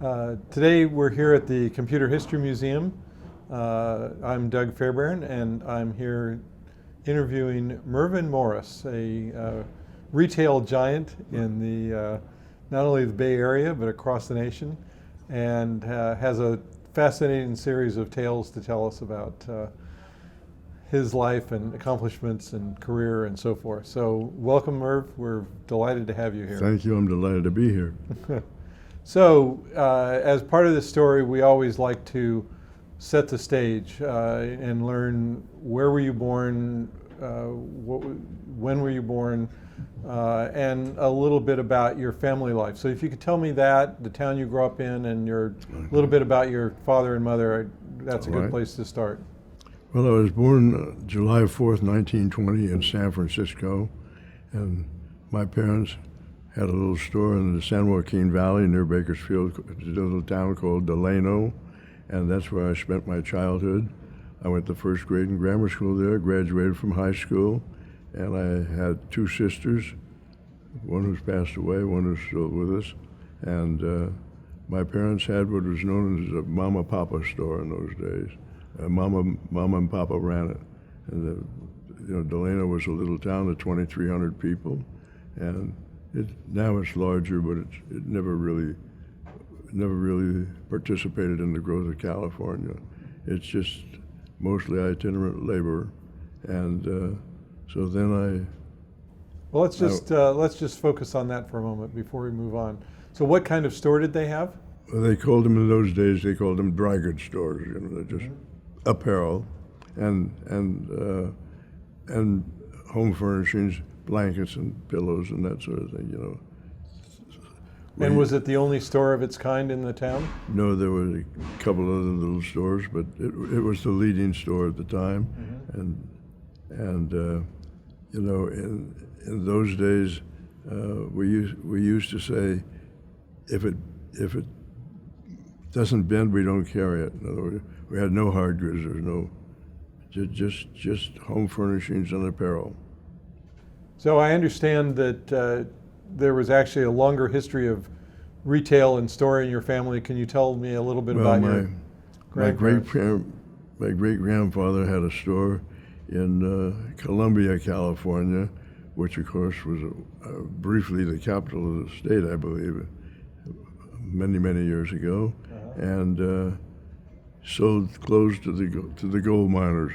Today we're here at the Computer History Museum. I'm Doug Fairbairn, and I'm here interviewing Mervin Morris, a retail giant in the not only the Bay Area but across the nation, and has a fascinating series of tales to tell us about his life and accomplishments and career and so forth. So welcome, Merv. We're delighted to have you here. Thank you. I'm delighted to be here. So as part of this story, we always like to set the stage and learn where were you born, when were you born, and a little bit about your family life. So if you could tell me that, the town you grew up in, and a little bit about your father and mother, that's a good place to start. Well, I was born July 4th, 1920 in San Francisco, and my parents had a little store in the San Joaquin Valley near Bakersfield, a little town called Delano, and that's where I spent my childhood. I went to first grade in grammar school there, graduated from high school, and I had two sisters, one who's passed away, one who's still with us, and my parents had what was known as a mama-papa store in those days. Mama and Papa ran it, and Delano was a little town of 2,300 people, and now it's larger, but it never really participated in the growth of California. It's just mostly itinerant labor, and so then Well, let's just focus on that for a moment before we move on. So, what kind of store did they have? they called them in those days. They called them dry goods stores. They're just apparel, and home furnishings, blankets and pillows and that sort of thing. And was it the only store of its kind in the town? No, there were a couple other little stores, but it was the leading store at the time, and in those days, we used to say, if it doesn't bend, we don't carry it. In other words, we had no hard goods. There was no just home furnishings and apparel. So I understand that there was actually a longer history of retail and store in your family. Can you tell me a little bit about your grandparents? My great-grandfather had a store in Columbia, California, which of course was briefly the capital of the state, I believe, many, many years ago, and sold clothes to the gold miners.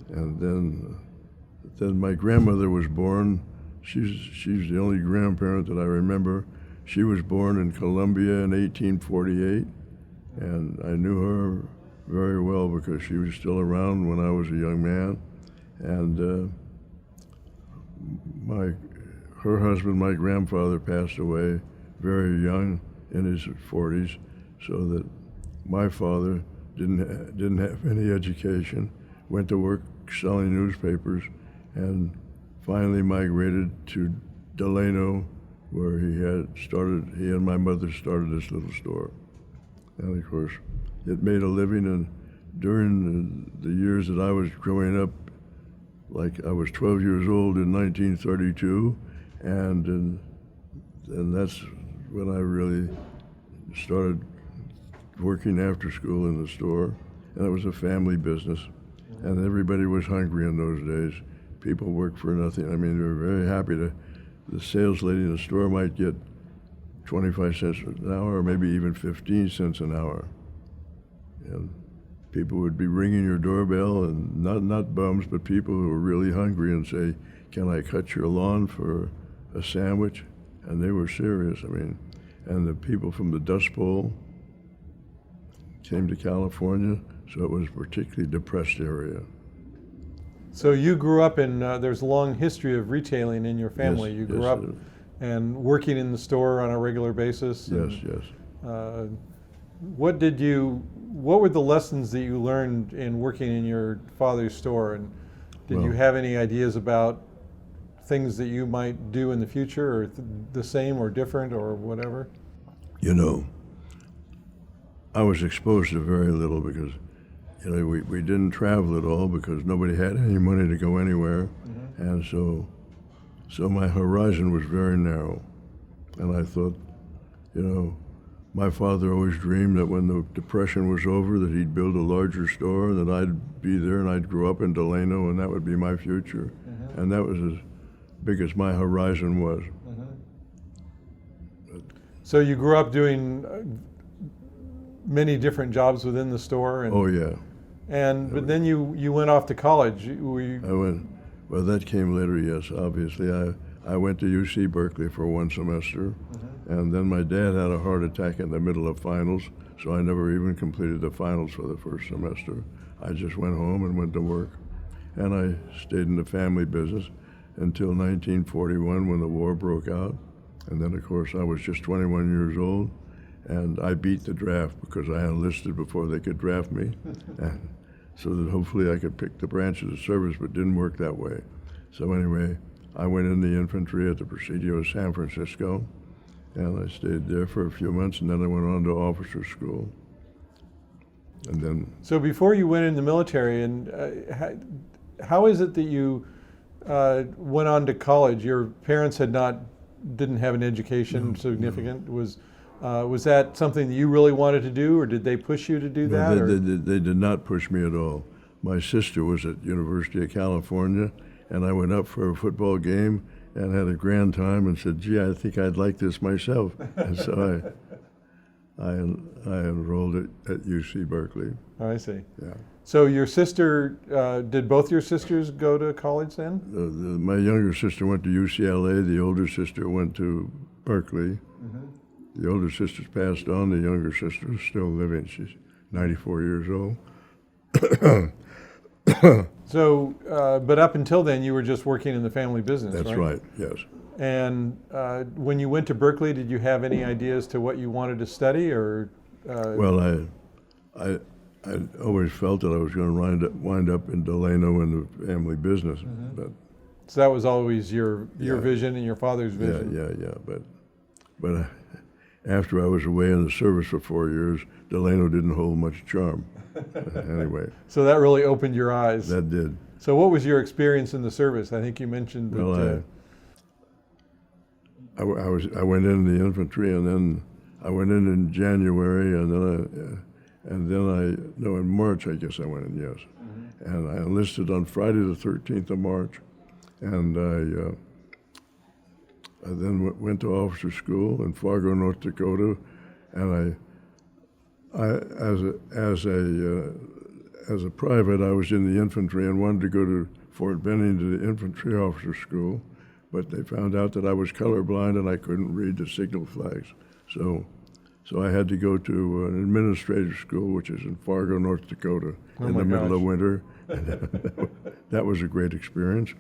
And then my grandmother was born. She's the only grandparent that I remember. She was born in Columbia in 1848, and I knew her very well because she was still around when I was a young man. And her husband, my grandfather, passed away very young, in his 40s, so that my father didn't have any education, went to work selling newspapers, and finally migrated to Delano, where he and my mother started this little store. And of course, it made a living, and during the years that I was growing up, like I was 12 years old in 1932, and that's when I really started working after school in the store, and it was a family business, and everybody was hungry in those days. People worked for nothing. I mean, they were very happy the sales lady in the store might get 25 cents an hour or maybe even 15 cents an hour. And people would be ringing your doorbell, and not bums, but people who were really hungry, and say, "Can I cut your lawn for a sandwich?" And they were serious. I mean, and the people from the Dust Bowl came to California, so it was a particularly depressed area. So you grew up in, there's a long history of retailing in your family. Yes, you grew up and working in the store on a regular basis. Yes. What were the lessons that you learned in working in your father's store? And did you have any ideas about things that you might do in the future, or the same or different or whatever? I was exposed to very little because, we didn't travel at all because nobody had any money to go anywhere, and so my horizon was very narrow, and I thought, my father always dreamed that when the Depression was over that he'd build a larger store, that I'd be there and I'd grow up in Delano and that would be my future. And that was as big as my horizon was. So you grew up doing many different jobs within the store? And, Oh yeah. but then you went off to college. Well, that came later, yes, obviously. I went to UC Berkeley for one semester, and then my dad had a heart attack in the middle of finals, so I never even completed the finals for the first semester. I just went home and went to work, and I stayed in the family business until 1941 when the war broke out, and then, of course, I was just 21 years old, and I beat the draft because I enlisted before they could draft me. And so that hopefully I could pick the branch of the service, but didn't work that way. So anyway, I went in the infantry at the Presidio of San Francisco, and I stayed there for a few months, and then I went on to officer school. And then. So before you went in the military, and how is it that you went on to college? Your parents didn't have an education significant. No. Was that something that you really wanted to do, or did they push you to do that? They did not push me at all. My sister was at University of California, and I went up for a football game and had a grand time and said, gee, I think I'd like this myself. And so I enrolled at UC Berkeley. Oh, I see. Yeah. So your sister, did both your sisters go to college then? My younger sister went to UCLA. The older sister went to Berkeley. The older sister's passed on. The younger sister is still living. She's 94 years old. So, but up until then, you were just working in the family business, That's right, yes. And when you went to Berkeley, did you have any idea as to what you wanted to study, or? Well, I always felt that I was going to wind up in Delano in the family business, but. So that was always your vision and your father's vision. Yeah. But after I was away in the service for 4 years, Delano didn't hold much charm. Anyway. So that really opened your eyes. That did. So what was your experience in the service? I think you mentioned that. Well, I went in the infantry, and then I went in January, and then in March I guess I went in, yes. And I enlisted on Friday the 13th of March, and I then went to officer school in Fargo, North Dakota, and as a private, I was in the infantry and wanted to go to Fort Benning to the infantry officer school, but they found out that I was colorblind and I couldn't read the signal flags. So I had to go to an administrative school, which is in Fargo, North Dakota, in the middle of winter. That was a great experience.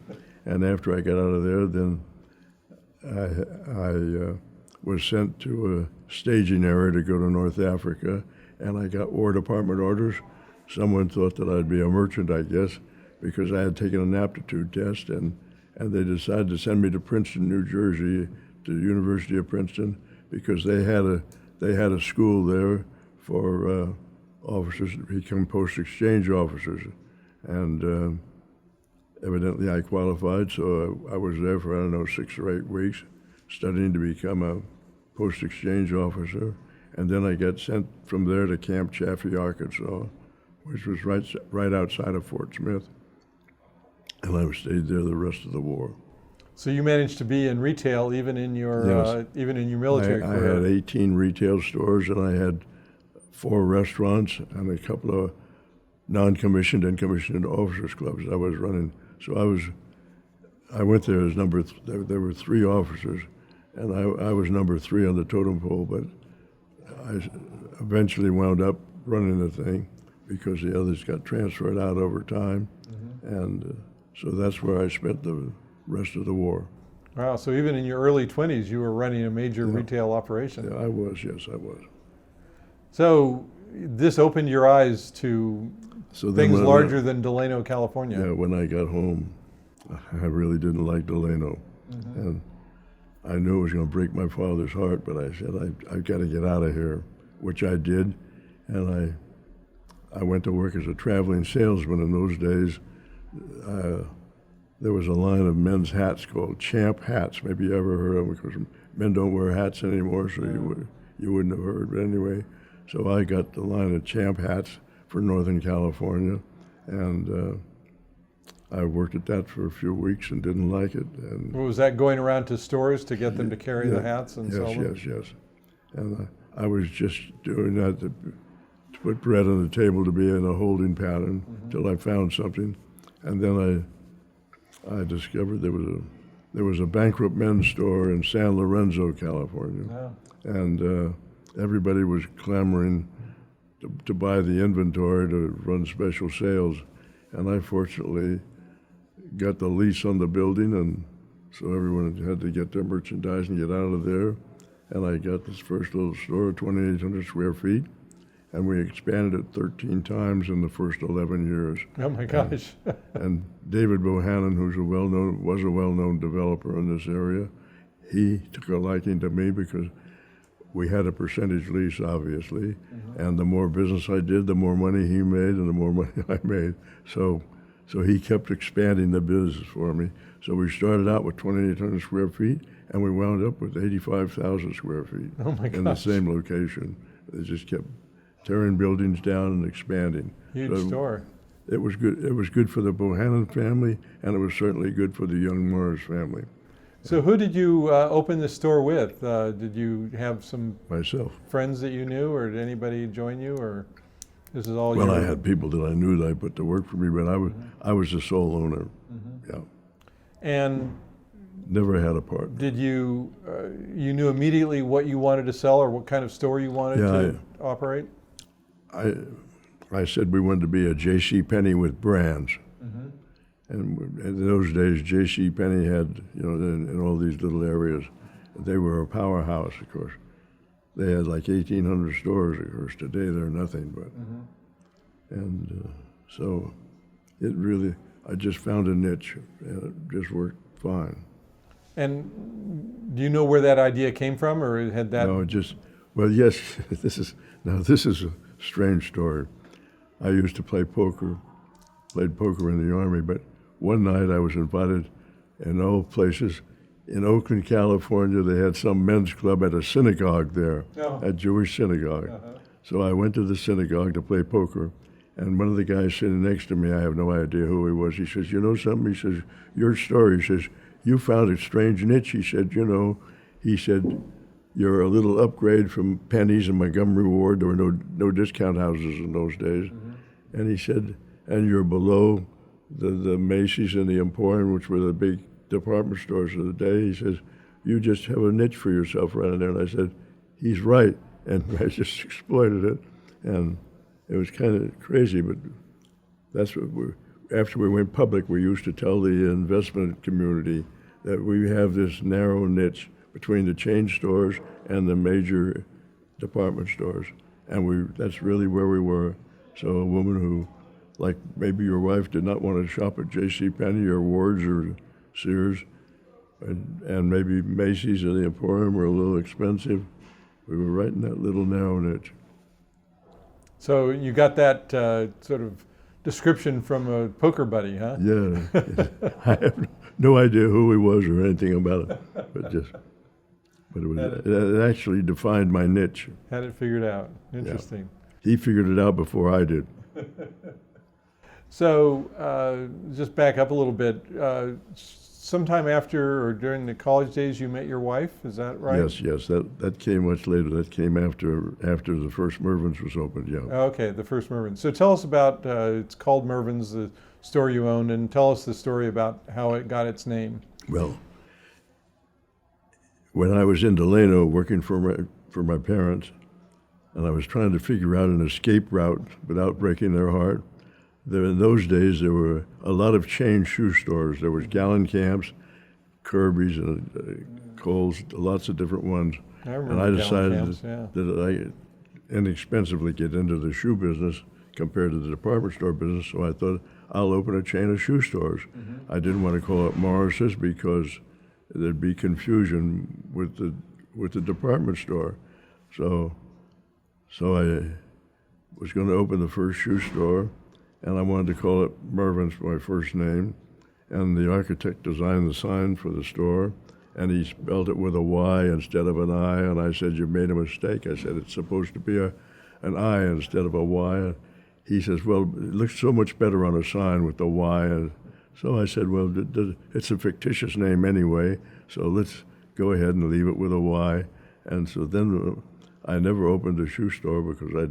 And after I got out of there, then I was sent to a staging area to go to North Africa, and I got War Department orders. Someone thought that I'd be a merchant, I guess, because I had taken an aptitude test, and they decided to send me to Princeton, New Jersey, to the University of Princeton, because they had a school there for officers to become post-exchange officers, and evidently I qualified, so I was there for, 6 or 8 weeks, studying to become a post-exchange officer, and then I got sent from there to Camp Chaffee, Arkansas, which was right outside of Fort Smith, and I stayed there the rest of the war. So you managed to be in retail even in your military career. I had 18 retail stores, and I had 4 restaurants and a couple of non-commissioned and commissioned officers clubs I was running. So I went there as there were 3 officers, and I was number 3 on the totem pole, but I eventually wound up running the thing because the others got transferred out over time, and so that's where I spent the rest of the war. Wow, so even in your early 20s, you were running a major retail operation. Yeah, I was, yes, I was. So this opened your eyes to things larger than Delano, California. Yeah, when I got home, I really didn't like Delano. And I knew it was going to break my father's heart, but I said, I've got to get out of here, which I did. And I went to work as a traveling salesman in those days. There was a line of men's hats called Champ hats. Maybe you ever heard of them, because men don't wear hats anymore, so you wouldn't have heard. But anyway, so I got the line of Champ hats for Northern California, and I worked at that for a few weeks and didn't like it. And Was that going around to stores to get them to carry the hats and sell them? Yes. And I was just doing that to put bread on the table, to be in a holding pattern till I found something. And then I discovered there was a bankrupt men's store in San Lorenzo, California. Oh. And everybody was clamoring to buy the inventory to run special sales. And I fortunately got the lease on the building, and so everyone had to get their merchandise and get out of there. And I got this first little store, 2,800 square feet, and we expanded it 13 times in the first 11 years. Oh my gosh. And David Bohannon, who's was a well-known developer in this area, he took a liking to me because we had a percentage lease, obviously, and the more business I did, the more money he made, and the more money I made. So he kept expanding the business for me. So we started out with 2,800 square feet, and we wound up with 85,000 square feet in the same location. They just kept tearing buildings down and expanding. Huge store. It was good. It was good for the Bohannon family, and it was certainly good for the young Morris family. So who did you open the store with? Did you have some Myself. friends that you knew, or did anybody join you, or this is all Well, I had people that I knew that I put to work for me, but I was the sole owner. Yeah. And Never had a partner. did you you knew immediately what you wanted to sell, or what kind of store you wanted to operate? I said we wanted to be a J.C. Penney with brands. And in those days, J.C. Penney had, in all these little areas, they were a powerhouse, of course. They had like 1,800 stores, of course. Today, they're nothing, but. And so it really, I just found a niche, and it just worked fine. And do you know where that idea came from, or had that? No, well, yes, this is a strange story. I used to play poker, played poker in the Army, but one night I was invited in all places. In Oakland, California, they had some men's club at a synagogue there, a Jewish synagogue. So I went to the synagogue to play poker, and one of the guys sitting next to me, I have no idea who he was, he says, you know something? He says, your story, he says, you found a strange niche. He said, you're a little upgrade from Penny's and Montgomery Ward. There were no discount houses in those days. And he said, and you're below the Macy's and the Emporium, which were the big department stores of the day. He says, you just have a niche for yourself right in there. And I said, he's right. And I just exploited it. And it was kind of crazy, but that's what after we went public, we used to tell the investment community that we have this narrow niche between the chain stores and the major department stores. And that's really where we were. So a woman who, like maybe your wife, did not want to shop at J.C. Penney or Ward's or Sears, and maybe Macy's or the Emporium were a little expensive. We were right in that little narrow niche. So you got that sort of description from a poker buddy, huh? Yeah. I have no idea who he was or anything about it, but it actually defined my niche. Had it figured out. Interesting. Yeah. He figured it out before I did. So just back up a little bit. Sometime after or during the college days, you met your wife. Is that right? Yes. That came much later. That came after the first Mervyn's was opened. Yeah. Okay, the first Mervyn. So tell us about. It's called Mervyn's, the store you own, and tell us the story about how it got its name. Well, when I was in Delano working for my parents, and I was trying to figure out an escape route without breaking their heart. In those days, there were a lot of chain shoe stores. There was Gallon Camps, Kirby's, and Kohl's, lots of different ones. I remember and I decided Camps, yeah. that I inexpensively get into the shoe business compared to the department store business, so I thought I'll open a chain of shoe stores. I didn't want to call it Morris's because there'd be confusion with the department store. So I was going to open the first shoe store, and I wanted to call it Mervin's, my first name. And the architect designed the sign for the store, and he spelled it with a Y instead of an I, and I said, "You made a mistake." I said, "It's supposed to be an I instead of a Y." He says, "Well, it looks so much better on a sign with the Y." And so I said, "Well, it's a fictitious name anyway, so let's go ahead and leave it with a Y." And so then I never opened a shoe store because I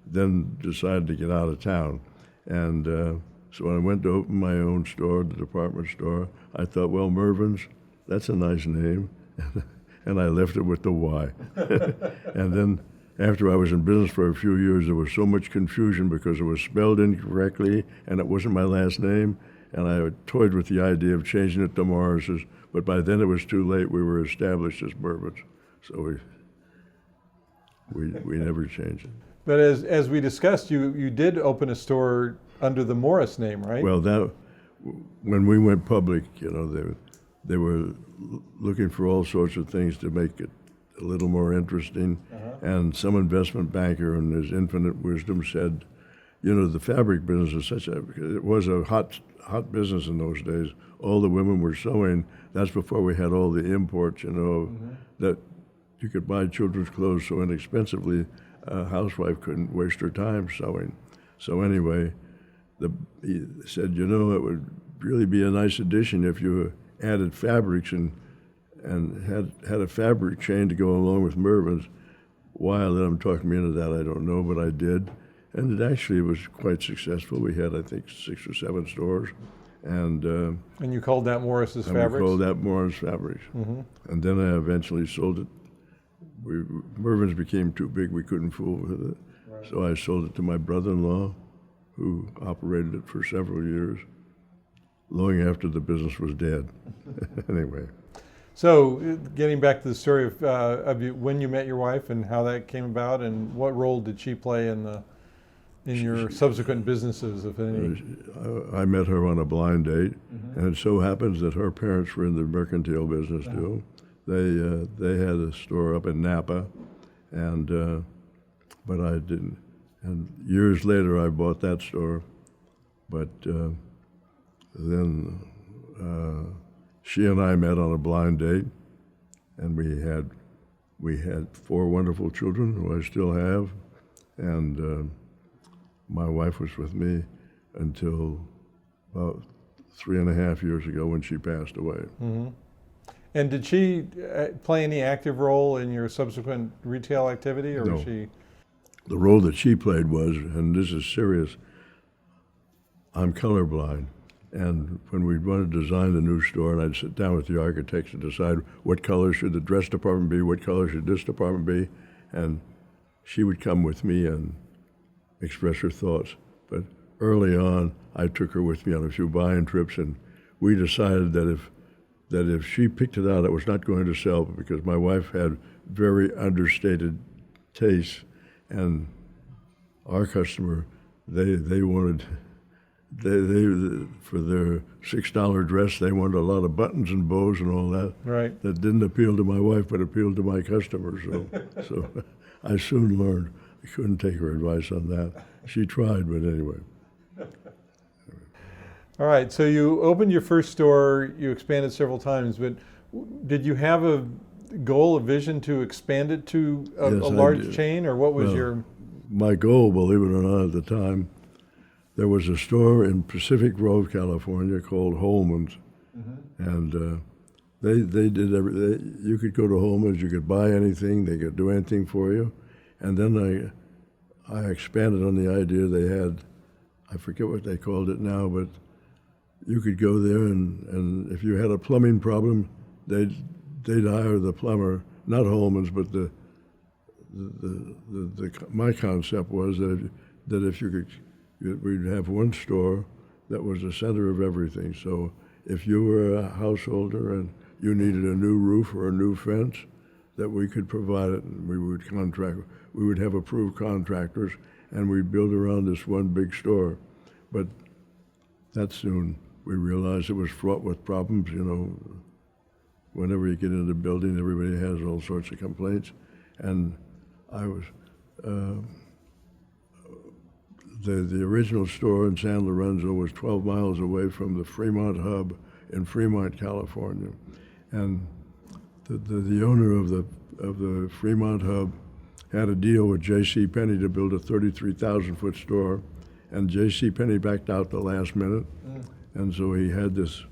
then decided to get out of town. And so when I went to open my own store, the department store, I thought, well, Mervin's, that's a nice name. And I left it with the Y. And then after I was in business for a few years, there was so much confusion because it was spelled incorrectly and it wasn't my last name. And I toyed with the idea of changing it to Morris's, but by then it was too late. We were established as Mervin's. So we never changed it. But as we discussed, you did open a store under the Morris name, right? Well, when we went public, they were looking for all sorts of things to make it a little more interesting. And some investment banker in his infinite wisdom said, the fabric business is it was a hot business in those days. All the women were sewing. That's before we had all the imports, that you could buy children's clothes so inexpensively, a housewife couldn't waste her time sewing. So anyway, he said, it would really be a nice addition if you added fabrics and had a fabric chain to go along with Mervin's. Why I let him talk me into that, I don't know, but I did. And it actually was quite successful. We had, I think, 6 or 7 stores. And you called that Morris's Fabrics? We called that Morris Fabrics. And then I eventually sold it. Mervin's became too big, we couldn't fool with it. Right. So I sold it to my brother-in-law, who operated it for several years, long after the business was dead. Anyway. So getting back to the story of when you met your wife and how that came about, and what role did she play in your subsequent businesses, if any? I met her on a blind date, and it so happens that her parents were in the mercantile business too. They had a store up in Napa, but I didn't. And years later, I bought that store. But then she and I met on a blind date, and we had 4 wonderful children, who I still have, and my wife was with me until about 3.5 years ago when she passed away. And did she play any active role in your subsequent retail activity, or No. was she? The role that she played was, and this is serious, I'm colorblind. And when we'd want to design the new store, and I'd sit down with the architects to decide what color should the dress department be, what color should this department be, and she would come with me and express her thoughts. But early on, I took her with me on a few buying trips, and we decided that if she picked it out, it was not going to sell, because my wife had very understated tastes, and our customer, they wanted, for their $6 dress, they wanted a lot of buttons and bows and all that. Right. That didn't appeal to my wife, but appealed to my customers. So I soon learned I couldn't take her advice on that. She tried, but anyway. All right, so you opened your first store, you expanded several times, but did you have a goal, a vision to expand it to a large chain, or what was your? My goal, believe it or not, at the time, there was a store in Pacific Grove, California called Holman's, and they did everything. You could go to Holman's, you could buy anything, they could do anything for you. And then I expanded on the idea they had, I forget what they called it now, but you could go there and if you had a plumbing problem, they'd hire the plumber, not Holman's, but my concept was that if you could, we'd have one store that was the center of everything. So if you were a householder and you needed a new roof or a new fence, that we could provide it, and we would have approved contractors, and we'd build around this one big store. But that soon we realized it was fraught with problems. Whenever you get into the building, everybody has all sorts of complaints. And I was, the original store in San Lorenzo was 12 miles away from the Fremont hub in Fremont, California. And the owner of the Fremont hub had a deal with J.C. Penney to build a 33,000 foot store, and J.C. Penney backed out the last minute, and so he had these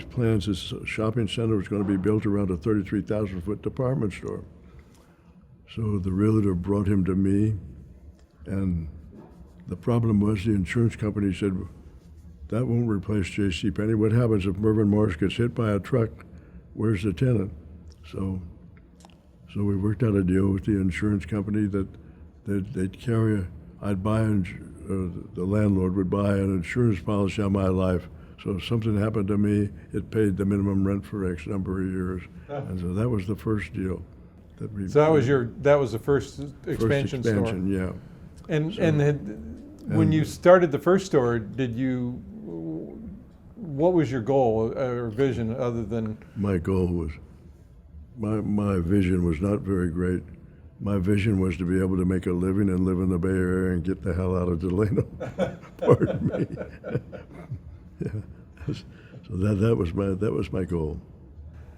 plans. This shopping center was going to be built around a 33,000 foot department store. So the realtor brought him to me, and the problem was the insurance company said, that won't replace J.C. Penney. What happens if Mervin Morris gets hit by a truck? Where's the tenant? So we worked out a deal with the insurance company that they'd carry the landlord would buy an insurance policy on my life. So if something happened to me, it paid the minimum rent for X number of years. And so that was the first deal. So that was the first expansion store. Yeah. When you started the first store, what was your goal or vision other than? My goal was, my vision was not very great. My vision was to be able to make a living and live in the Bay Area and get the hell out of Delano. Pardon me. Yeah. So that was my goal.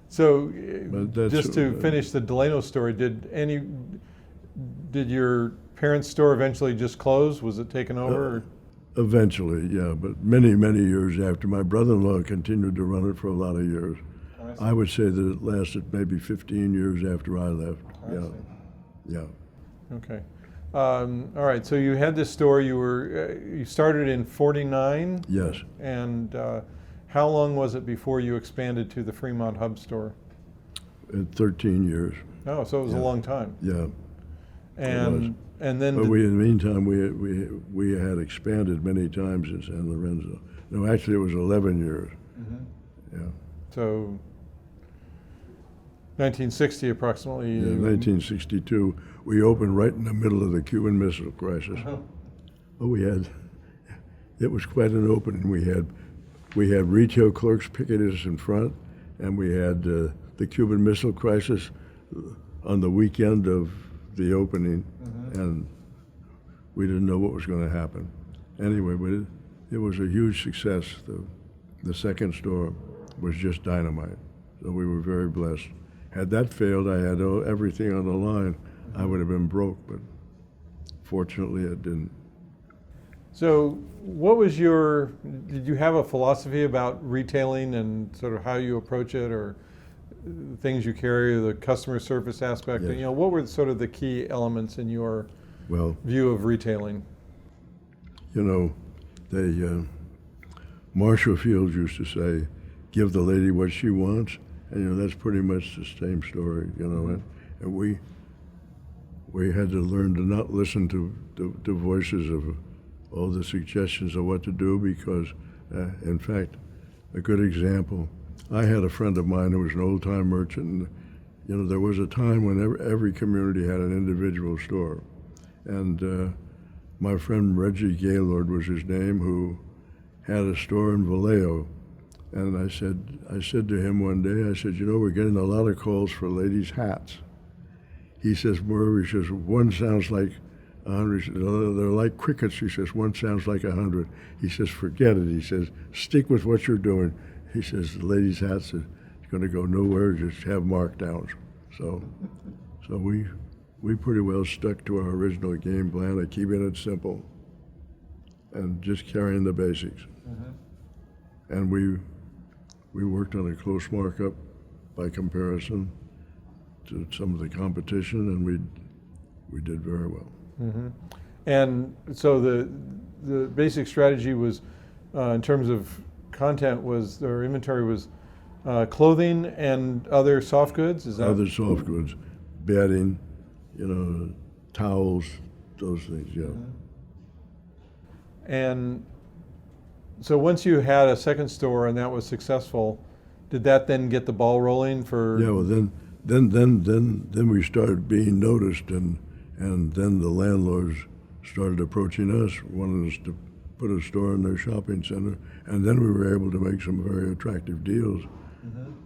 So just to finish the Delano story, did your parents' store eventually just close? Was it taken over? Eventually, yeah, but many, many years after. My brother-in-law continued to run it for a lot of years. I would say that it lasted maybe 15 years after I left. Yeah. Okay. All right. So you had this store. You started in '49. Yes. And how long was it before you expanded to the Fremont Hub store? 13 years. Oh, so it was a long time. Yeah. And then. But in the meantime, we had expanded many times in San Lorenzo. No, actually, it was 11 years. Mm-hmm. Yeah. So 1960 approximately. Yeah, 1962. We opened right in the middle of the Cuban Missile Crisis. Oh, it was quite an opening. We had retail clerks picketing us in front, and we had the Cuban Missile Crisis on the weekend of the opening, and we didn't know what was going to happen. Anyway, but it was a huge success. The second store was just dynamite, so we were very blessed. Had that failed, I had everything on the line. I would have been broke, but fortunately it didn't. So did you have a philosophy about retailing and sort of how you approach it, or things you carry, the customer service aspect? Yes. What were sort of the key elements in your view of retailing? Marshall Fields used to say, give the lady what she wants, and that's pretty much the same story, and we had to learn to not listen to voices of all the suggestions of what to do, because in fact, a good example, I had a friend of mine who was an old-time merchant, and there was a time when every community had an individual store, and my friend Reggie Gaylord was his name, who had a store in Vallejo. And I said to him one day, I said, we're getting a lot of calls for ladies' hats. He says, one sounds like 100. They're like crickets. He says, one sounds like 100. He says, forget it. He says, stick with what you're doing. He says, the ladies' hats are going to go nowhere, just have markdowns. So we pretty well stuck to our original game plan of keeping it simple and just carrying the basics. And we worked on a close markup by comparison to some of the competition, and we did very well. And so the basic strategy was, in terms of content, or inventory was clothing and other soft goods? Is that? Other soft goods, bedding, towels, those things, yeah. And so once you had a second store and that was successful, did that then get the ball rolling for? Yeah, well then we started being noticed, and then the landlords started approaching us, wanting us to put a store in their shopping center, and then we were able to make some very attractive deals,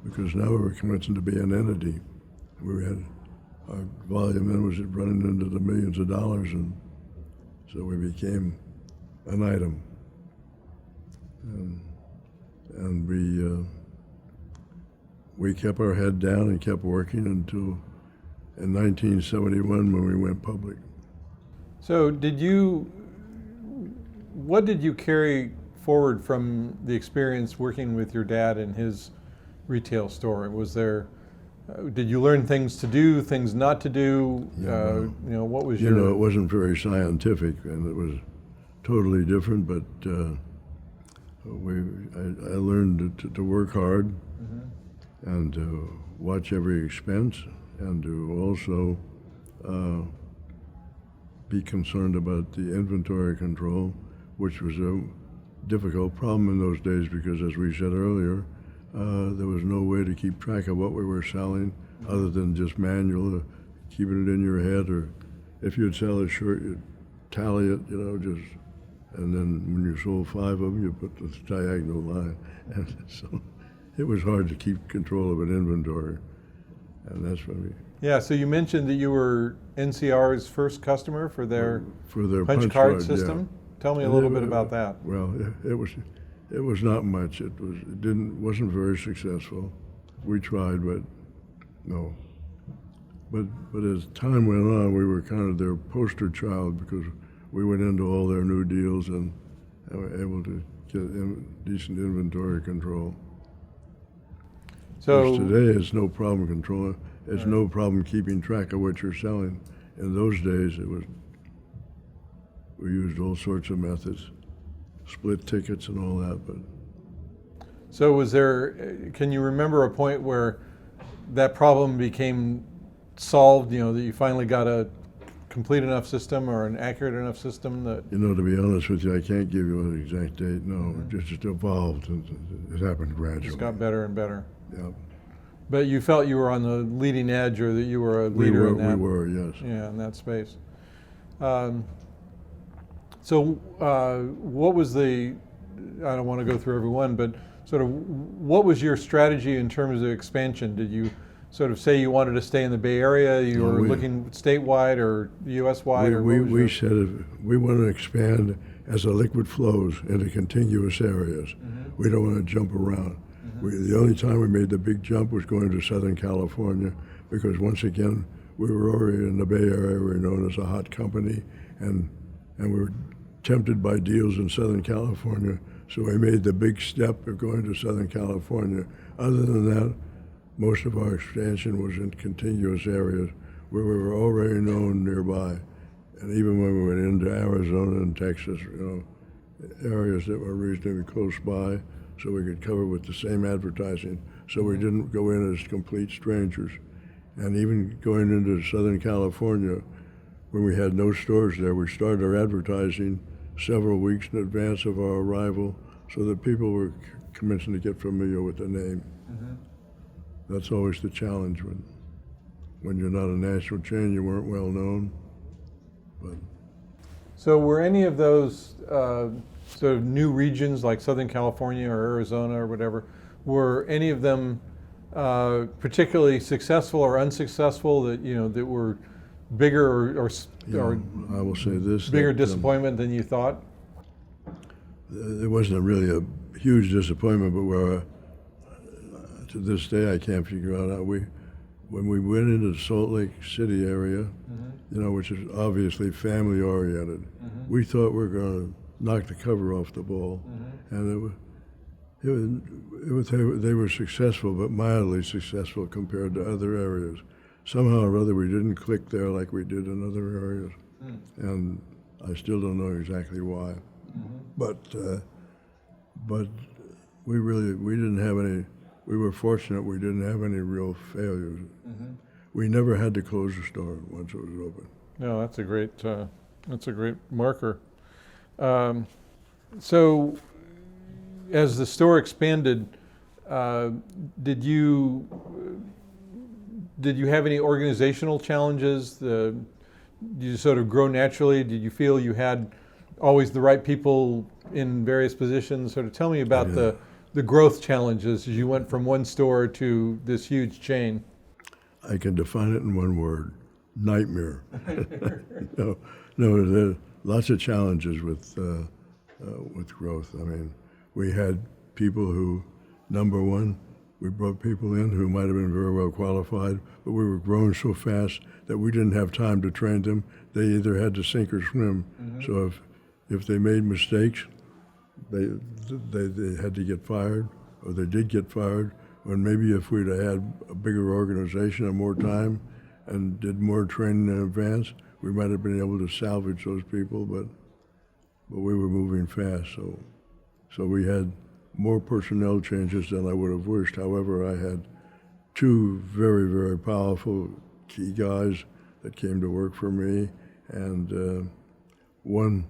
because now we were commencing to be an entity. We had our volume then was running into the millions of dollars, and so we became an item. And we kept our head down and kept working until in 1971 when we went public. So what did you carry forward from the experience working with your dad in his retail store? Did you learn things to do, things not to do? What was your... it wasn't very scientific, and it was totally different, but I learned to work hard and to watch every expense and to also be concerned about the inventory control, which was a difficult problem in those days because, as we said earlier, there was no way to keep track of what we were selling other than just manual, keeping it in your head, or if you'd sell a shirt, you'd tally it, and then when you sold 5 of them, you put the diagonal line. And so it was hard to keep control of an inventory, and that's what we... Yeah, so you mentioned that you were NCR's first customer for their punch card system. Yeah. Tell me a little bit about that. Well, it was not much. It wasn't very successful. We tried, but no. But as time went on, we were kind of their poster child because we went into all their new deals and were able to get decent inventory control. So which today it's no problem controlling. It's no problem keeping track of what you're selling. In those days, we used all sorts of methods, split tickets and all that. But so can you remember a point where that problem became solved, that you finally got a complete enough system or an accurate enough system that... to be honest with you, I can't give you an exact date. No, it just evolved. It happened gradually. It got better and better. Yeah. But you felt you were on the leading edge, or that you were a leader in that? We were, yes. Yeah, in that space. What was I don't want to go through every one, but sort of what was your strategy in terms of expansion? Did you sort of say you wanted to stay in the Bay Area? You were looking statewide or US-wide? We said we want to expand as the liquid flows into contiguous areas. Mm-hmm. We don't want to jump around. Mm-hmm. The only time we made the big jump was going to Southern California because, once again, we were already in the Bay Area. We were known as a hot company, and we were tempted by deals in Southern California, so we made the big step of going to Southern California. Other than that, most of our expansion was in contiguous areas where we were already known nearby. And even when we went into Arizona and Texas, areas that were reasonably close by, so we could cover with the same advertising, so we didn't go in as complete strangers. And even going into Southern California, when we had no stores there, we started our advertising several weeks in advance of our arrival so that people were commencing to get familiar with the name. Mm-hmm. That's always the challenge when you're not a national chain, you weren't well known. But so were any of those sort of new regions like Southern California or Arizona or whatever, were any of them particularly successful or unsuccessful that were bigger or I will say this: bigger disappointment than you thought? It wasn't really a huge disappointment, but to this day I can't figure out how when we went into the Salt Lake City area, which is obviously family oriented, we thought we were going to knock the cover off the ball, and they were successful, but mildly successful compared to other areas. Somehow or other, we didn't click there like we did in other areas, and I still don't know exactly why. But we didn't have any. We were fortunate we didn't have any real failures. We never had to close the store once it was open. No, that's a great marker. So, as the store expanded, did you have any organizational challenges? Did you sort of grow naturally? Did you feel you had always the right people in various positions? Sort of tell me about the growth challenges as you went from one store to this huge chain. I can define it in one word: nightmare. No, there are lots of challenges with growth. I mean, we had people who, number one, We brought people in who might have been very well qualified, but we were growing so fast that we didn't have time to train them. They either had to sink or swim. So if they made mistakes, they had to get fired, or they did get fired. Or maybe if we'd have had a bigger organization and more time and did more training in advance, we might have been able to salvage those people, but we were moving fast. So we had more personnel changes than I would have wished. However, I had two very, very powerful key guys that came to work for me, and one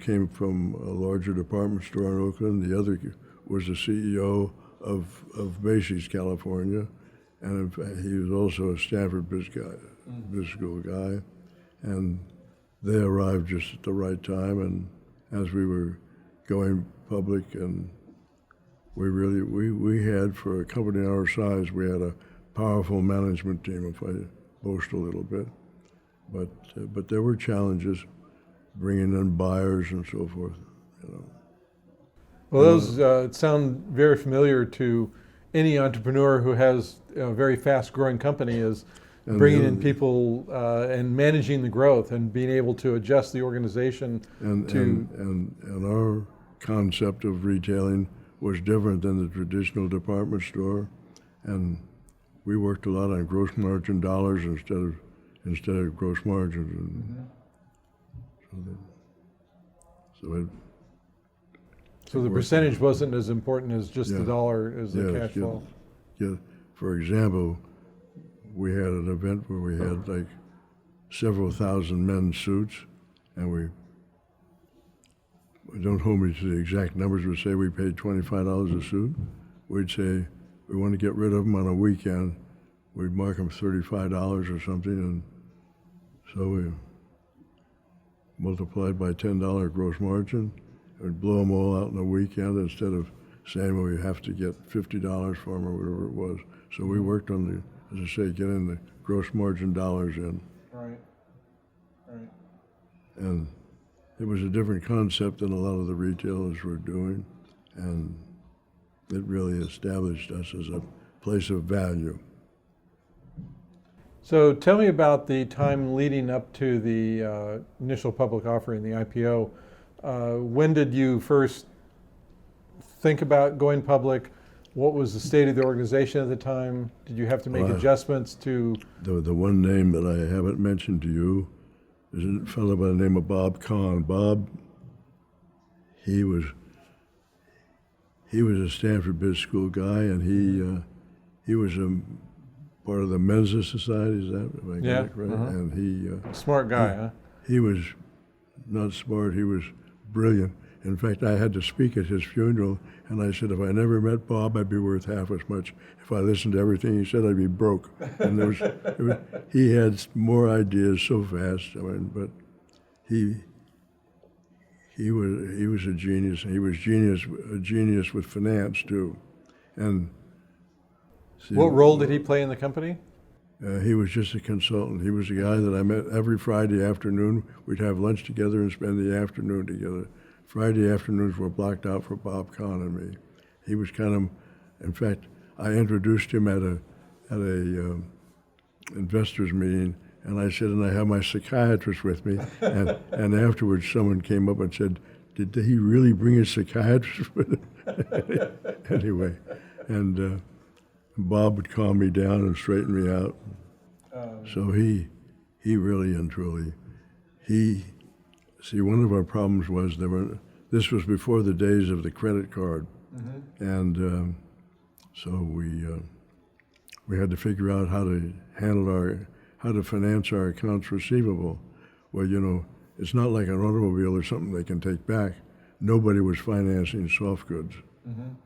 came from a larger department store in Oakland. The other was the CEO of Macy's, California, and in fact, he was also a Stanford business school guy, and they arrived just at the right time. And as we were going public, and we had, for a company our size, we had a powerful management team, if I boast a little bit, but there were challenges bringing in buyers and so forth, you know. Well, those sound very familiar to any entrepreneur who has a very fast-growing company, is bringing in people and managing the growth and being able to adjust the organization and our concept of retailing was different than the traditional department store, and we worked a lot on gross margin dollars instead of gross margins. So the percentage wasn't as important as just the dollar, as the cash flow. Yeah. For example, we had an event where we had like several thousand men's suits, and don't hold me to the exact numbers, but say we paid $25 a suit. We'd say we want to get rid of them on a weekend. We'd mark them $35 or something, and so we multiplied by $10 gross margin. We'd blow them all out in a weekend instead of saying, well, you have to get $50 for them or whatever it was. So we worked on as I say, getting the gross margin dollars in. Right. And it was a different concept than a lot of the retailers were doing, and it really established us as a place of value. So tell me about the time leading up to the initial public offering, the IPO. When did you first think about going public? What was the state of the organization at the time? Did you have to make adjustments to? The one name that I haven't mentioned to you is a fellow by the name of Bob Kahn. Bob, he was a Stanford Business School guy, and he was a part of the Men's Society. Is that, if I got it right? And he smart guy, huh? He was not smart. He was brilliant. In fact, I had to speak at his funeral, and I said, if I never met Bob, I'd be worth half as much. If I listened to everything he said, I'd be broke. And he had more ideas so fast. I mean, but he was a genius. He was a genius with finance too. And see, what role did he play in the company? He was just a consultant. He was a guy that I met every Friday afternoon. We'd have lunch together and spend the afternoon together. Friday afternoons were blocked out for Bob Kahn and me. He was kind of, in fact, I introduced him at a investors meeting, and I said, and I have my psychiatrist with me, and afterwards someone came up and said, did he really bring his psychiatrist with him? Anyway, and Bob would calm me down and straighten me out. So he really and truly, see, one of our problems was this was before the days of the credit card, and so we had to figure out how to how to finance our accounts receivable. Well, you know, it's not like an automobile or something they can take back. Nobody was financing soft goods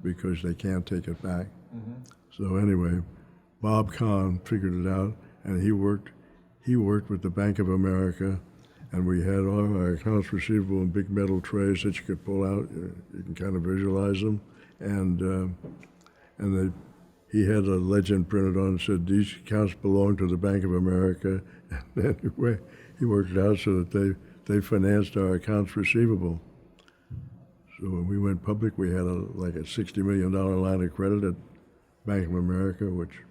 because they can't take it back. So anyway, Bob Kahn figured it out, and he worked with the Bank of America. And we had all our accounts receivable in big metal trays that you could pull out. You can kind of visualize them. And he had a legend printed on that said, these accounts belong to the Bank of America. And anyway, he worked it out so that they financed our accounts receivable. So when we went public, we had like a $60 million line of credit Bank of America, which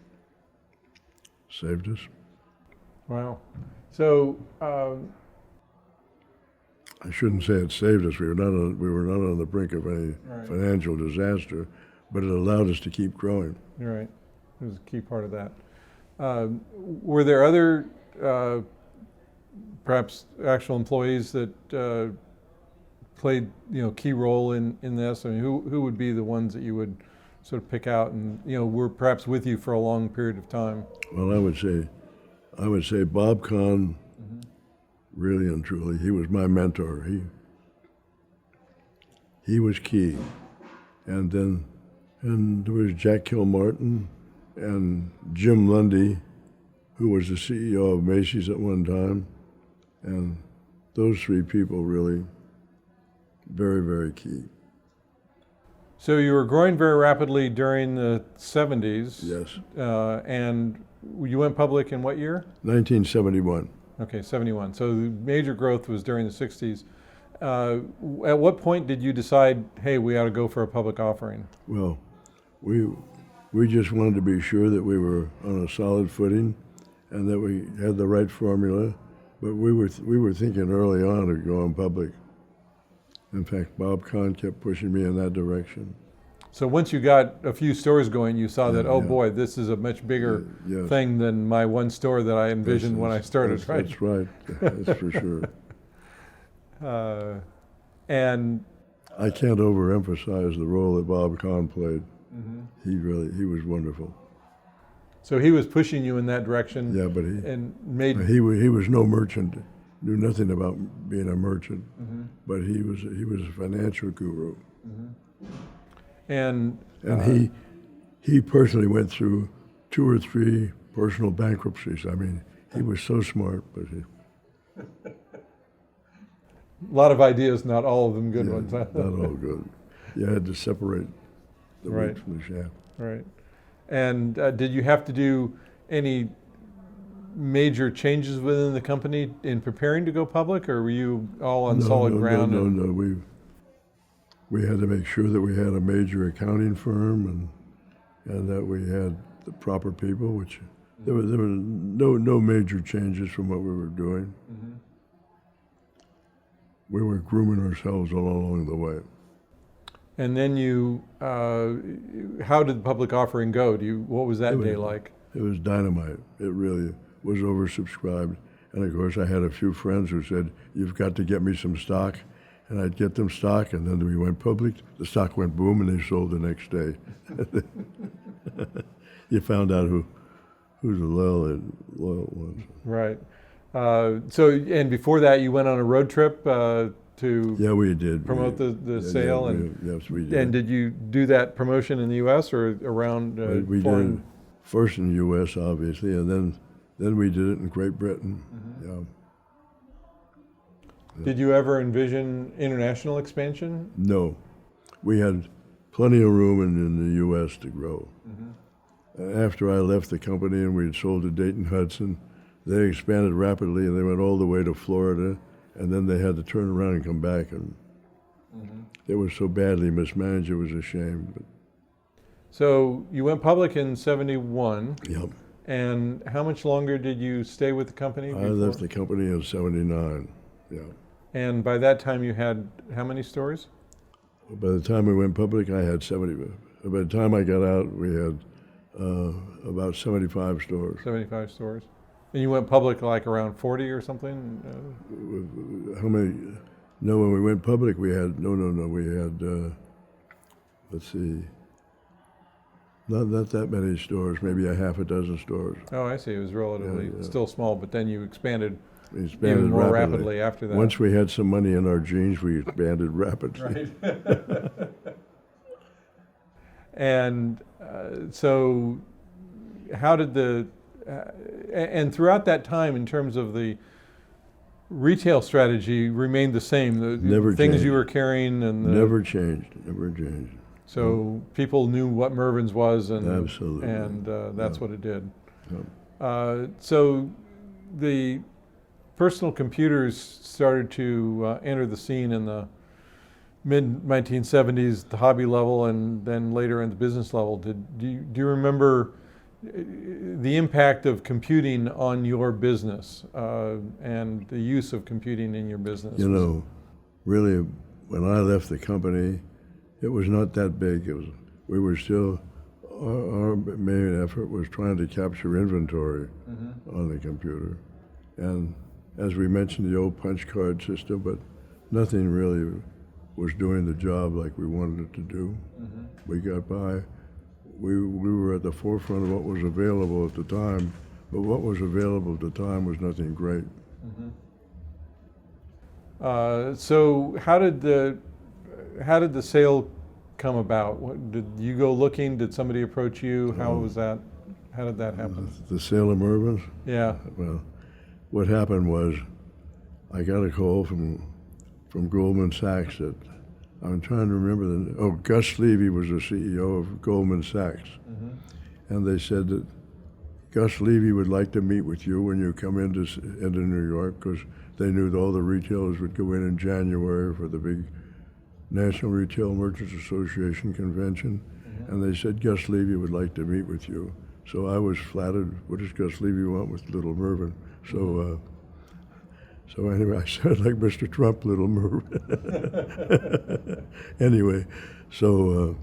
saved us. Wow. So, I shouldn't say it saved us. We were not on the brink of any financial disaster, but it allowed us to keep growing. you're right. It was a key part of that. Were there other, perhaps actual employees that played, key role in this? I mean, who would be the ones that you would sort of pick out and, were perhaps with you for a long period of time? Well, I would say Bob Kahn, really and truly, he was my mentor. He was key. And there was Jack Kilmartin and Jim Lundy, who was the CEO of Macy's at one time. And those three people really very, very key. So you were growing very rapidly during the 70s. Yes. And you went public in what year? 1971. Okay, 71. So the major growth was during the 60s. At what point did you decide, hey, we ought to go for a public offering? Well, we just wanted to be sure that we were on a solid footing and that we had the right formula. But we were thinking early on of going public. In fact, Bob Kahn kept pushing me in that direction. So once you got a few stores going, you saw that, boy, this is a much bigger thing than my one store that I envisioned when I started, right? That's right. That's for sure. And I can't overemphasize the role that Bob Kahn played. He was wonderful. so he was pushing you in that direction. Yeah, but he was no merchant, knew nothing about being a merchant, but he was a financial guru. And he personally went through 2 or 3 personal bankruptcies. I mean, he was so smart, but a lot of ideas, not all of them good ones. Huh? Not all good. You had to separate the wheat from the chaff. Right. And did you have to do any major changes within the company in preparing to go public, or were you all on solid ground? No. We had to make sure that we had a major accounting firm and that we had the proper people, which there were no major changes from what we were doing. We were grooming ourselves all along the way. And then how did the public offering go? What was that day like? It was dynamite. It really was oversubscribed. And of course, I had a few friends who said, "You've got to get me some stock." And I'd get them stock, and then we went public. The stock went boom, and they sold the next day. You found out who the loyal was. Right. And before that, you went on a road trip to we did promote the sale. Yes, we did. And did you do that promotion in the U.S. or around we foreign? did first in the U.S., obviously, and then we did it in Great Britain. Did you ever envision international expansion? No. We had plenty of room in the U.S. to grow. After I left the company and we had sold to Dayton, Hudson, they expanded rapidly and they went all the way to Florida, and then they had to turn around and come back, and it was so badly mismanaged it was a shame. But so you went public in 71. Yep. And how much longer did you stay with the company? I left the company in 79. Yeah. And by that time you had how many stores? By the time we went public, I had 70. By the time I got out, we had about 75 stores. 75 stores. And you went public like around 40 or something? How many? No, when we went public, we had, we had, let's see, not that many stores, maybe a half a dozen stores. Oh, I see. It was relatively still small, but then you expanded expanded even more rapidly after that. Once we had some money in our jeans, we expanded rapidly. Right. And so how did and throughout that time, in terms of the retail strategy, remained the same? The Never things changed. you were carrying and Never changed. So people knew what Mervyn's was, and Absolutely. And that's what it did. Yeah. So the personal computers started to enter the scene in the mid-1970s, the hobby level, and then later in the business level. Do you remember the impact of computing on your business and the use of computing in your business? You know, really, when I left the company, it was not that big. We were still, our main effort was trying to capture inventory on the computer. And as we mentioned, the old punch card system, but nothing really was doing the job like we wanted it to do. We got by. We were at the forefront of what was available at the time, but what was available at the time was nothing great. So how did the sale come about? Did you go looking? Did somebody approach you? How was that? How did that happen? The sale of Mervyn's? Yeah. Well, what happened was I got a call from Goldman Sachs that, I'm trying to remember Gus Levy was the CEO of Goldman Sachs. And they said that Gus Levy would like to meet with you when you come into New York, because they knew that all the retailers would go in January for the big National Retail Merchants Association convention. And they said Gus Levy would like to meet with you. So I was flattered. What does Gus Levy want with little Mervyn? So anyway, I said, like Mr. Trump, little Mervyn. Anyway, so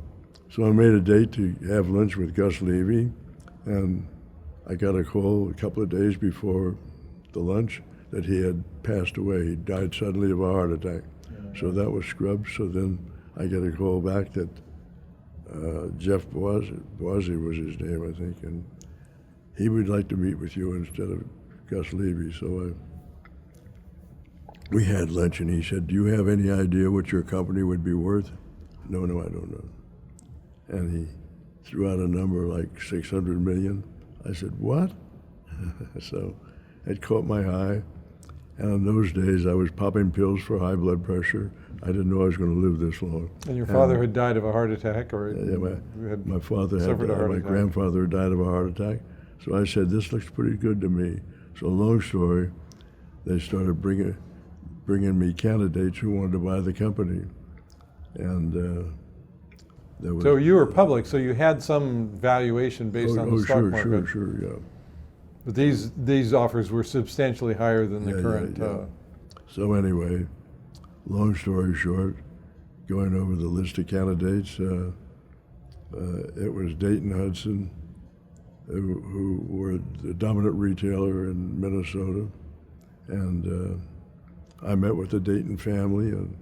I made a date to have lunch with Gus Levy, and I got a call a couple of days before the lunch that he had passed away. He died suddenly of a heart attack. So that was scrubbed. So then I get a call back that Jeff Boise was his name, I think, and he would like to meet with you instead of Gus Levy. So we had lunch, and he said, "Do you have any idea what your company would be worth?" No, I don't know. And he threw out a number like 600 million. I said, "What?" So it caught my eye. And in those days, I was popping pills for high blood pressure. I didn't know I was going to live this long. And your father had died of a heart attack, or my father suffered a heart my attack. grandfather died of a heart attack. So I said, "This looks pretty good to me." So long story, they started bringing me candidates who wanted to buy the company, and there was. So you were public, so you had some valuation based on the stock market. Sure, yeah. But these offers were substantially higher than the current. Yeah. So anyway, long story short, going over the list of candidates, it was Dayton, Hudson, who were the dominant retailer in Minnesota, and I met with the Dayton family, and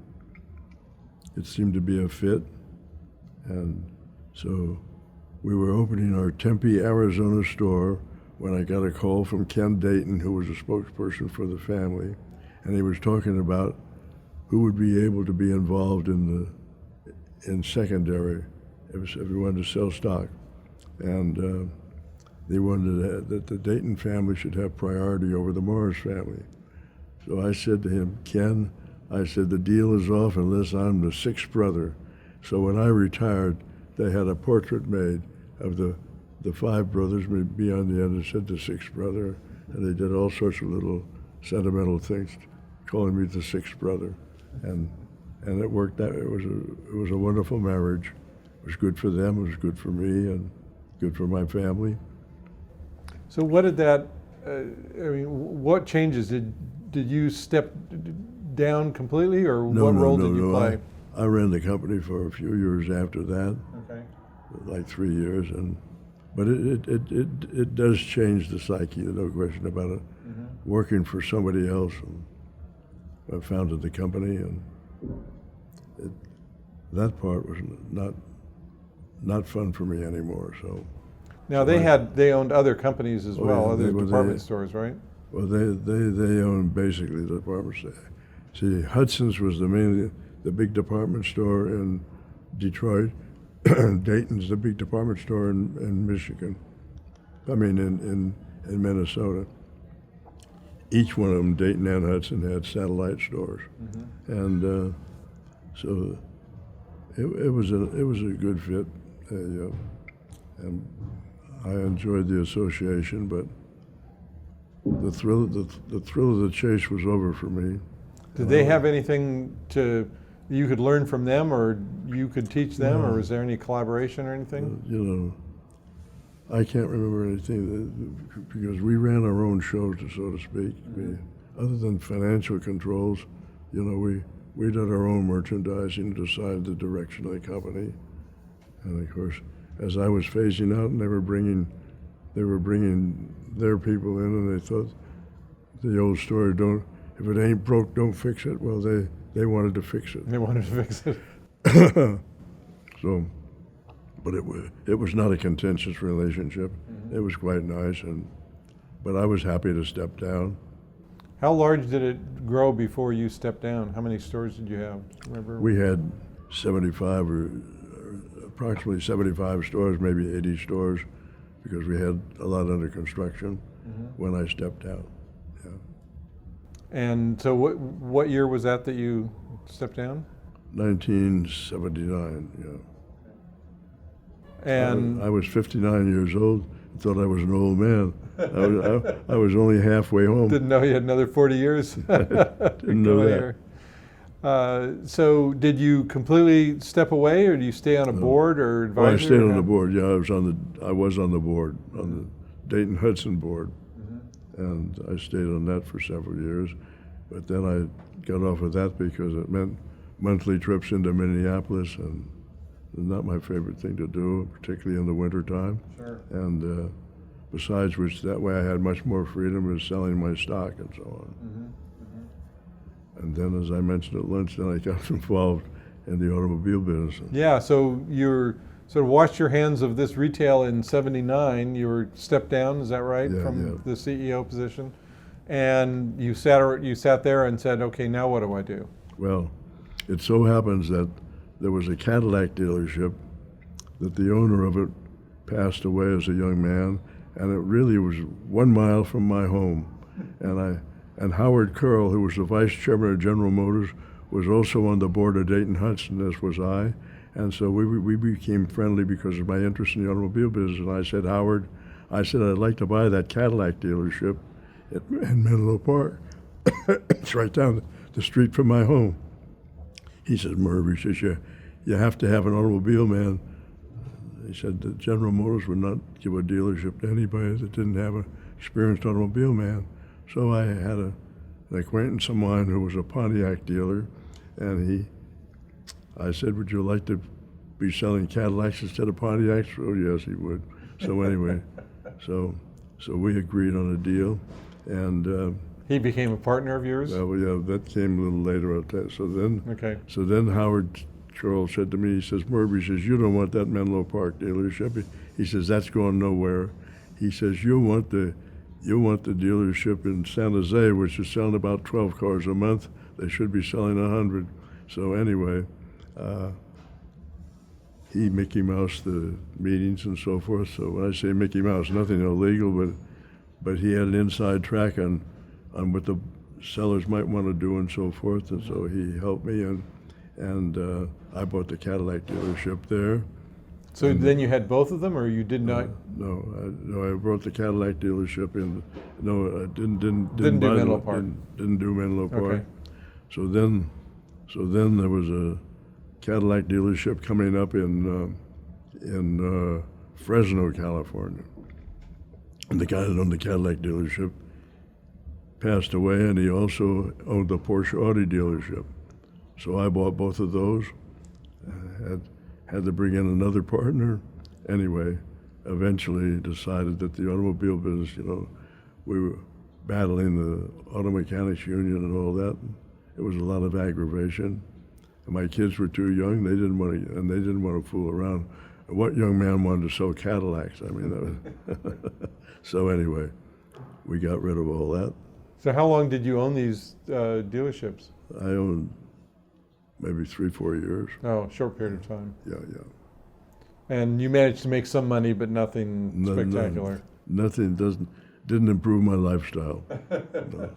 it seemed to be a fit, and so we were opening our Tempe, Arizona store when I got a call from Ken Dayton, who was a spokesperson for the family, and he was talking about who would be able to be involved in secondary if we wanted to sell stock, and they wanted that the Dayton family should have priority over the Morris family. So I said to him, "Ken," I said, "the deal is off unless I'm the sixth brother." So when I retired, they had a portrait made of the five brothers, me on the end, and said the sixth brother, and they did all sorts of little sentimental things, calling me the sixth brother, and it worked out. It was a wonderful marriage. It was good for them. It was good for me, and good for my family. So what did that? What changes did you step down completely, or what role did you play? I ran the company for a few years after that. Okay. Like 3 years, but it does change the psyche, no question about it. Working for somebody else, I founded the company, and that part was not fun for me anymore. So now they owned other companies as well, other department stores, right? Well, they owned basically the department store. See, Hudson's was the big department store in Detroit. Dayton's the big department store in Michigan. I mean, in Minnesota. Each one of them, Dayton and Hudson, had satellite stores, and so it was a good fit, and I enjoyed the association. But the thrill of the chase was over for me. Did they have anything to you could learn from them, or you could teach them, or No. was there any collaboration or anything? You know, I can't remember anything because we ran our own shows, so to speak. Other than financial controls, you know, we did our own merchandising, decided the direction of the company, and of course, as I was phasing out, and they were bringing their people in, and they thought the old story: if it ain't broke, don't fix it. Well, they wanted to fix it. They wanted to fix it. So, but it was not a contentious relationship. It was quite nice, but I was happy to step down. How large did it grow before you stepped down? How many stores did you have? Remember? We had 75 or approximately 75 stores, maybe 80 stores, because we had a lot under construction when I stepped out. Yeah. And so what year was that you stepped down? 1979, yeah. And I was 59 years old and thought I was an old man. I was only halfway home. didn't know you had another 40 years. Didn't know that. So did you completely step away, or do you stay on a board or advisory? Well, I stayed on the board. Yeah, I was on the board, on the Dayton Hudson board, and I stayed on that for several years. But then I got off of that because it meant monthly trips into Minneapolis, and not my favorite thing to do, particularly in the wintertime. Sure. And besides which, that way I had much more freedom of selling my stock and so on. And then, as I mentioned at lunch, then I got involved in the automobile business. Yeah, so you sort of washed your hands of this retail in '79. You were stepped down, is that right, Yeah, from yeah. the CEO position? And you sat there and said, okay, now what do I do? Well, it so happens that there was a Cadillac dealership that the owner of it passed away as a young man, and it really was 1 mile from my home. And Howard Curl, who was the vice chairman of General Motors, was also on the board of Dayton Hudson, as was I. And so we became friendly because of my interest in the automobile business. And I said, Howard, I'd like to buy that Cadillac dealership in Menlo Park. It's right down the street from my home. He says, Merv, he says, you have to have an automobile man. He said that General Motors would not give a dealership to anybody that didn't have an experienced automobile man. So I had an acquaintance of mine who was a Pontiac dealer, and I said, would you like to be selling Cadillacs instead of Pontiacs? Oh, yes, he would. So anyway, so we agreed on a deal, and He became a partner of yours? well, yeah, that came a little later. Okay. So then Howard Charles said to me, he says, Merv, he says, you don't want that Menlo Park dealership. He says, that's going nowhere. He says, you want the dealership in San Jose, which is selling about 12 cars a month. They should be selling 100. So anyway, he Mickey Mouse the meetings and so forth. So when I say Mickey Mouse, nothing illegal, but he had an inside track on what the sellers might want to do and so forth. And so he helped me, and I bought the Cadillac dealership there. So then you had both of them, or you did not? No, I brought the Cadillac dealership in. No, I didn't Didn't do buy Menlo Park. Didn't do Menlo Park. Okay. So then there was a Cadillac dealership coming up in Fresno, California, and the guy that owned the Cadillac dealership passed away, and he also owned the Porsche Audi dealership. So I bought both of those. Had to bring in another partner. Anyway, eventually decided that the automobile business, we were battling the Auto Mechanics Union and all that. It was a lot of aggravation. And my kids were too young. They didn't want to fool around. And what young man wanted to sell Cadillacs? I mean, that was so anyway, we got rid of all that. So how long did you own these dealerships? I owned maybe 3-4 years. Oh, short period of time. Yeah. And you managed to make some money, but nothing spectacular. Nothing didn't improve my lifestyle.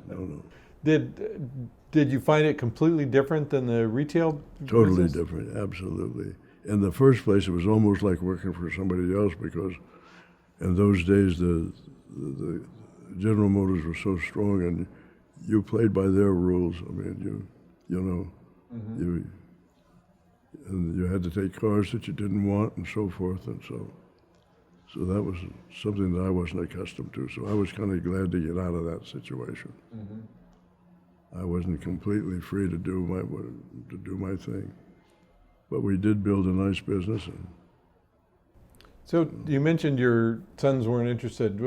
No. Did you find it completely different than the retail Totally business? different, absolutely. In the first place, it was almost like working for somebody else because in those days the General Motors were so strong, and you played by their rules. I mean, and you had to take cars that you didn't want and so forth, and so that was something that I wasn't accustomed to. So I was kind of glad to get out of that situation. I wasn't completely free to do my thing, but we did build a nice business. And So you mentioned your sons weren't interested.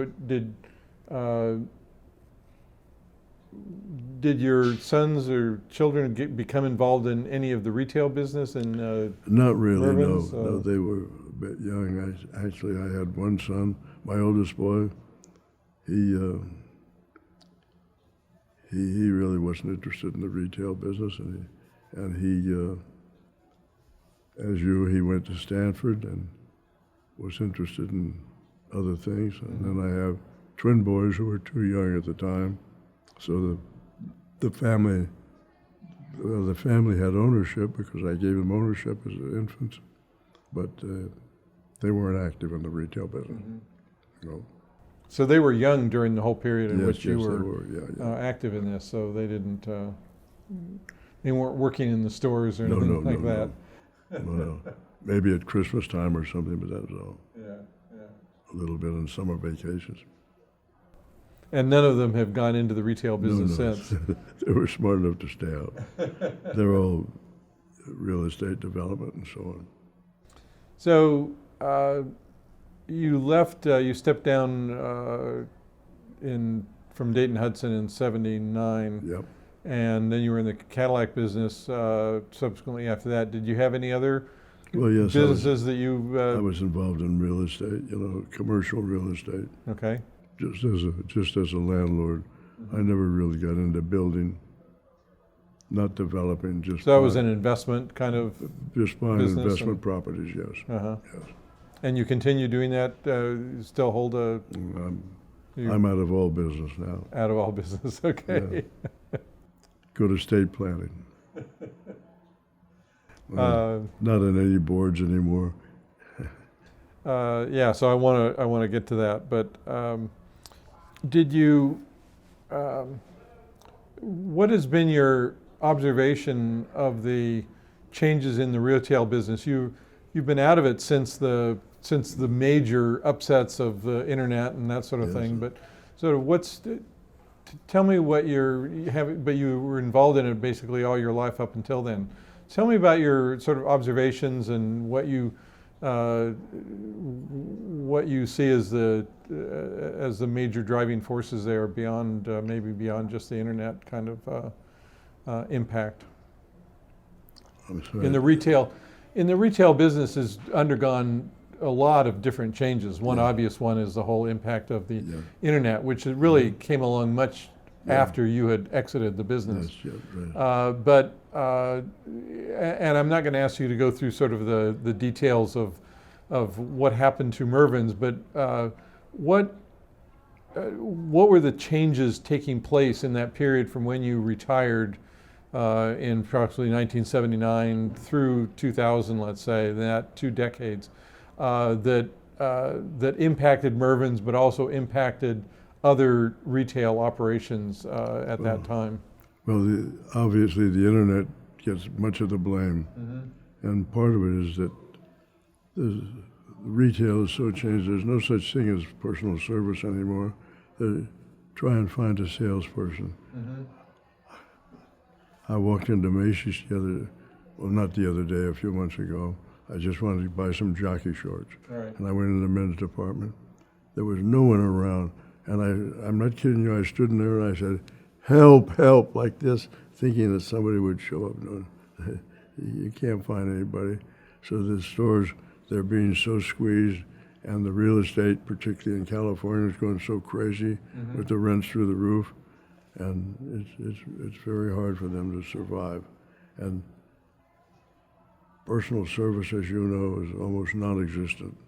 Did your sons or children become involved in any of the retail business? And not really, Mervyn's, no. They were a bit young. Actually, I had one son, my oldest boy. He really wasn't interested in the retail business, and he he went to Stanford and was interested in other things. And then I have twin boys who were too young at the time, so the family had ownership because I gave them ownership as infants, but they weren't active in the retail business. No. So they were young during the whole period in which you they were yeah. active in this. So they didn't. They weren't working in the stores or No, anything like that. No. Maybe at Christmas time or something, but that was all. Yeah. A little bit on summer vacations. And none of them have gone into the retail business since. They were smart enough to stay out. They're all real estate development and so on. So you left. You stepped down from Dayton, Hudson in '79. Yep. And then you were in the Cadillac business subsequently after that. Did you have any other businesses that you... I was involved in real estate, commercial real estate. Okay. Just as a landlord. I never really got into building, not developing, just So that was an investment kind of just buying business investment properties, yes. Uh-huh. Yes. And you continue doing that? You still hold a... I'm out of all business now. Out of all business, okay. Yeah. Go to estate planning. Not on any boards anymore. Yeah, so I want to get to that, but did you? What has been your observation of the changes in the retail business? You've been out of it since the major upsets of the internet and that sort of thing. But sort of tell me what but you were involved in it basically all your life up until then. Tell me about your sort of observations and what you see as the major driving forces there beyond maybe beyond just the internet kind of impact. I'm sorry. In the retail business has undergone a lot of different changes. One obvious one is the whole impact of the internet, which really came along much after you had exited the business. Yes, right. And I'm not going to ask you to go through sort of the details of what happened to Mervyn's, but what were the changes taking place in that period from when you retired in approximately 1979 through 2000, let's say, that 2 decades, that impacted Mervyn's, but also impacted other retail operations at that time? Well, obviously the internet gets much of the blame, and part of it is that the retail is so changed. There's no such thing as personal service anymore. They try and find a salesperson. I walked into Macy's not the other day, a few months ago. I just wanted to buy some jockey shorts. Right. And I went in the men's department. There was no one around. And I'm not kidding you, I stood in there and I said, help, help, like this, thinking that somebody would show up. No, you can't find anybody. So the stores, they're being so squeezed, and the real estate, particularly in California, is going so crazy with the rents through the roof. And it's very hard for them to survive. And personal service, as you know, is almost non-existent.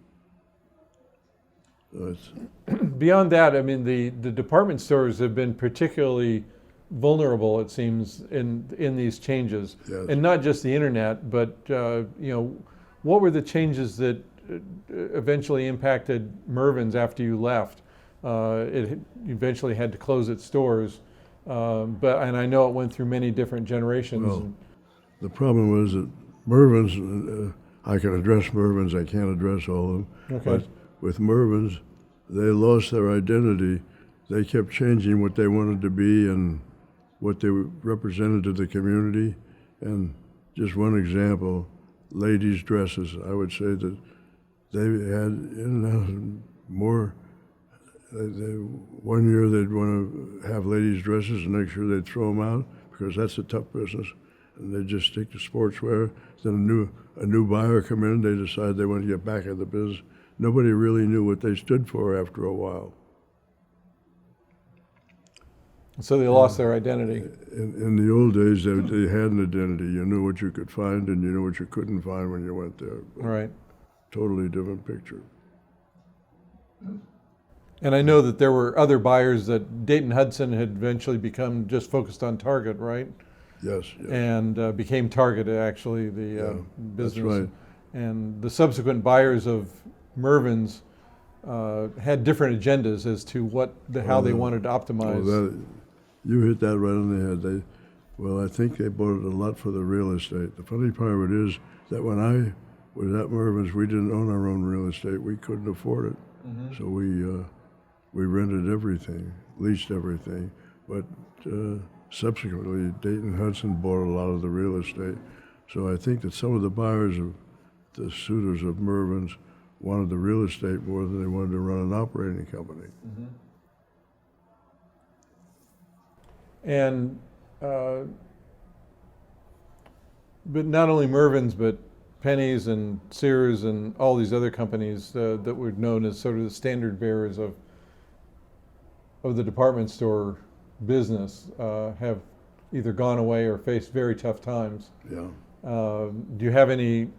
Beyond that, I mean, the department stores have been particularly vulnerable, it seems, in these changes, and not just the internet, but what were the changes that eventually impacted Mervyn's after you left? It eventually had to close its stores, and I know it went through many different generations. Well, the problem was that Mervyn's, I can address Mervyn's, I can't address all of them. Okay. But with Mervyn's, they lost their identity. They kept changing what they wanted to be and what they represented to the community. And just one example, ladies' dresses. I would say that they had more. One year they'd want to have ladies' dresses, and next year they'd throw them out because that's a tough business. And they just stick to sportswear. Then a new buyer come in, they decide they want to get back in the business. Nobody really knew what they stood for after a while. So they lost their identity. In the old days, they had an identity. You knew what you could find, and you knew what you couldn't find when you went there. Right. Totally different picture. And I know that there were other buyers that Dayton Hudson had eventually become just focused on Target, right? Yes. Yes. And became Target, actually, the business. That's right. And the subsequent buyers of Mervyn's had different agendas as to how they wanted to optimize. You hit that right on the head. I think they bought it a lot for the real estate. The funny part of it is that when I was at Mervyn's, we didn't own our own real estate. We couldn't afford it. Mm-hmm. So we rented everything, leased everything. But subsequently, Dayton Hudson bought a lot of the real estate. So I think that some of the buyers of the suitors of Mervyn's wanted the real estate more than they wanted to run an operating company. Mm-hmm. And but not only Mervyn's, but Penny's and Sears and all these other companies that were known as sort of the standard bearers of the department store business have either gone away or faced very tough times. Yeah. Do you have any?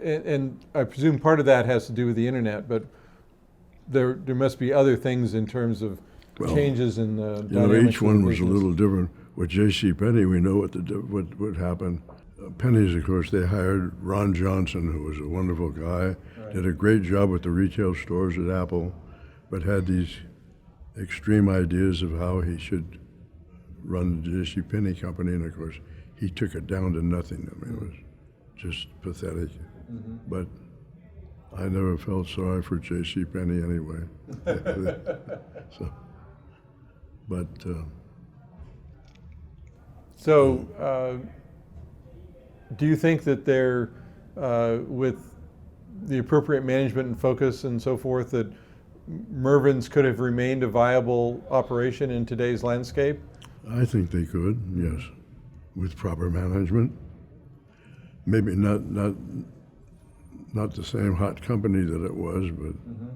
And I presume part of that has to do with the internet, but there must be other things in terms of changes in the dynamics. Each one was a little different. With J.C. Penney, we know what happened. Penny's, of course, they hired Ron Johnson, who was a wonderful guy, right. Did a great job with the retail stores at Apple, but had these extreme ideas of how he should run the J.C. Penney company, and of course, he took it down to nothing. I mean, it was just pathetic. Mm-hmm. But I never felt sorry for J.C. Penney anyway. Do you think that they're, with the appropriate management and focus and so forth, that Mervyn's could have remained a viable operation in today's landscape? I think they could, yes, with proper management. Maybe not the same hot company that it was, but mm-hmm.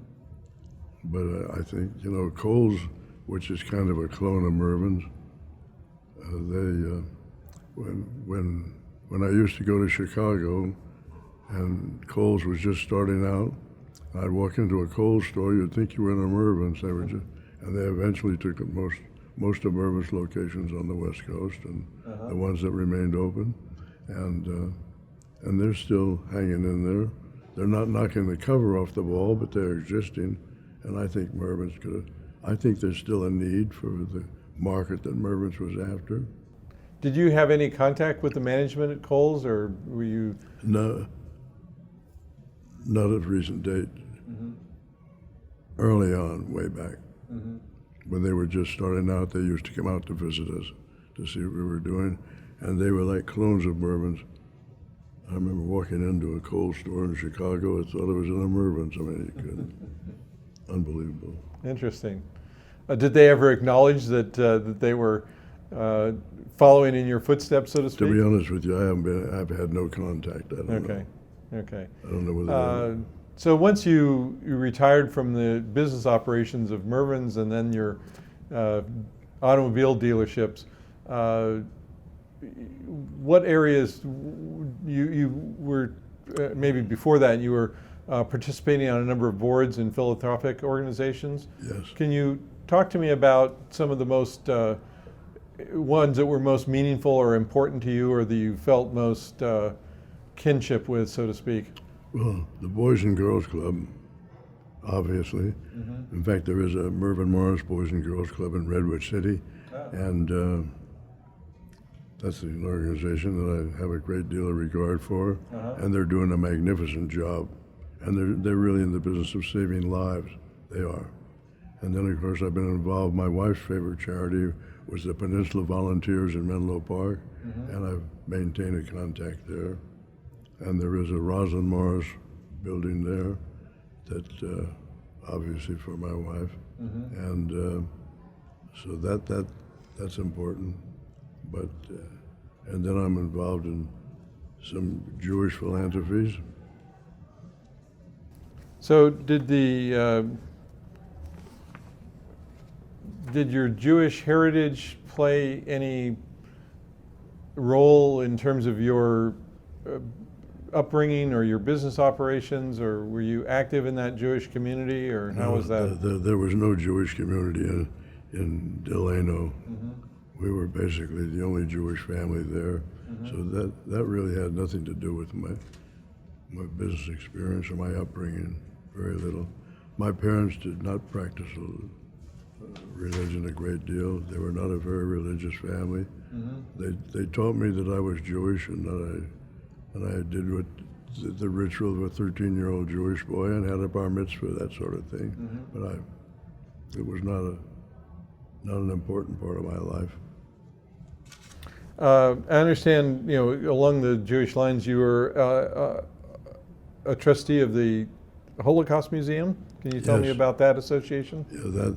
but I think Kohl's, which is kind of a clone of Mervyn's, when I used to go to Chicago, and Kohl's was just starting out, I'd walk into a Kohl's store, you'd think you were in a Mervyn's. And they eventually took most of Mervyn's locations on the West Coast, and the ones that remained open, and they're still hanging in there. They're not knocking the cover off the ball, but they're existing, and I think Mervyn's I think there's still a need for the market that Mervyn's was after. Did you have any contact with the management at Kohl's, or were you? No, not at recent date. Mm-hmm. Early on, way back, mm-hmm. when they were just starting out, they used to come out to visit us to see what we were doing, and they were like clones of Mervyn's. I remember walking into a Kohl's store in Chicago, I thought it was in a Mervyn's. I mean, unbelievable. Interesting. Did they ever acknowledge that they were following in your footsteps, so to speak? To be honest with you, I've had no contact. I don't know. Okay. I don't know whether. So once you retired from the business operations of Mervyn's and then your automobile dealerships, what areas you were, maybe before that, you were participating on a number of boards in philanthropic organizations? Yes. Can you talk to me about some of the most ones that were most meaningful or important to you, or that you felt most kinship with, so to speak? Well, the Boys and Girls Club, obviously. Mm-hmm. In fact, there is a Mervin Morris Boys and Girls Club in Redwood City, and That's an organization that I have a great deal of regard for, Uh-huh. and they're doing a magnificent job. And they're really in the business of saving lives. They are. And then, of course, I've been involved. My wife's favorite charity was the Peninsula Volunteers in Menlo Park, and I've maintained a contact there. And there is a Rosalind Morris building there that, obviously, for my wife. And so that's important. But and then I'm involved in some Jewish philanthropies. So did your Jewish heritage play any role in terms of your upbringing or your business operations, or were you active in that Jewish community, or how was that? There was no Jewish community in Delano. We were basically the only Jewish family there, so that really had nothing to do with my business experience or my upbringing. Very little. My parents did not practice religion a great deal. They were not a very religious family. They taught me that I was Jewish and that I did what the ritual of a 13-year-old Jewish boy and had a bar mitzvah, that sort of thing. But it was not an important part of my life. I understand, along the Jewish lines, you were a trustee of the Holocaust Museum. Can you tell me Yes. about that association? Yeah,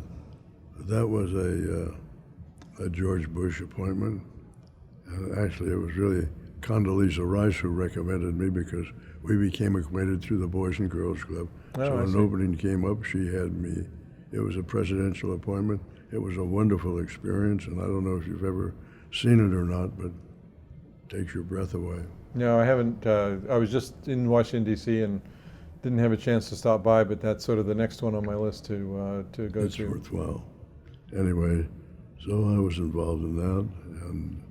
that was a George Bush appointment. And actually, it was really Condoleezza Rice who recommended me because we became acquainted through the Boys and Girls Club. Oh, So I when see. an opening came up, she had me. It was a presidential appointment. It was a wonderful experience, and I don't know if you've ever seen it or not, but it takes your breath away. No, I haven't. I was just in Washington, D.C. and didn't have a chance to stop by, but that's sort of the next one on my list to go It's to. worthwhile. Anyway, so I was involved in that, and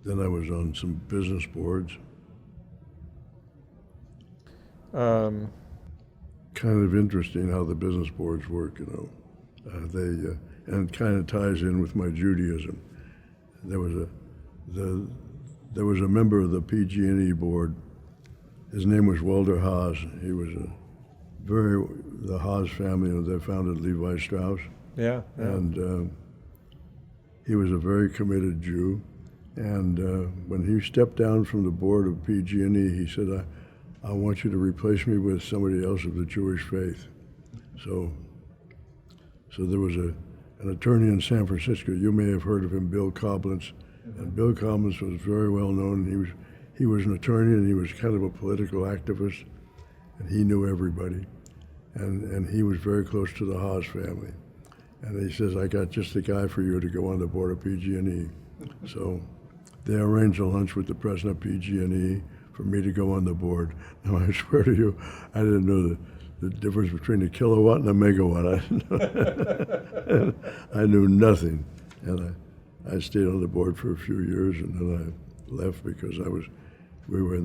then I was on some business boards. Kind of interesting how the business boards work, and it kind of ties in with my Judaism. There was a member of the PG&E board. His name was Walter Haas. He was the Haas family. They founded Levi Strauss, Yeah. and he was a very committed Jew. And when he stepped down from the board of PG&E, he said, I want you to replace me with somebody else of the Jewish faith. So there was an attorney in San Francisco. You may have heard of him, Bill Coblentz. And Bill Coblentz was very well known. He was an attorney, and he was kind of a political activist, and he knew everybody. And he was very close to the Haas family. And he says, I got just the guy for you to go on the board of PG&E. So they arranged a lunch with the president of PG&E for me to go on the board. Now, I swear to you, I didn't know the difference between a kilowatt and a megawatt. I knew nothing. And I stayed on the board for a few years, and then I left because we were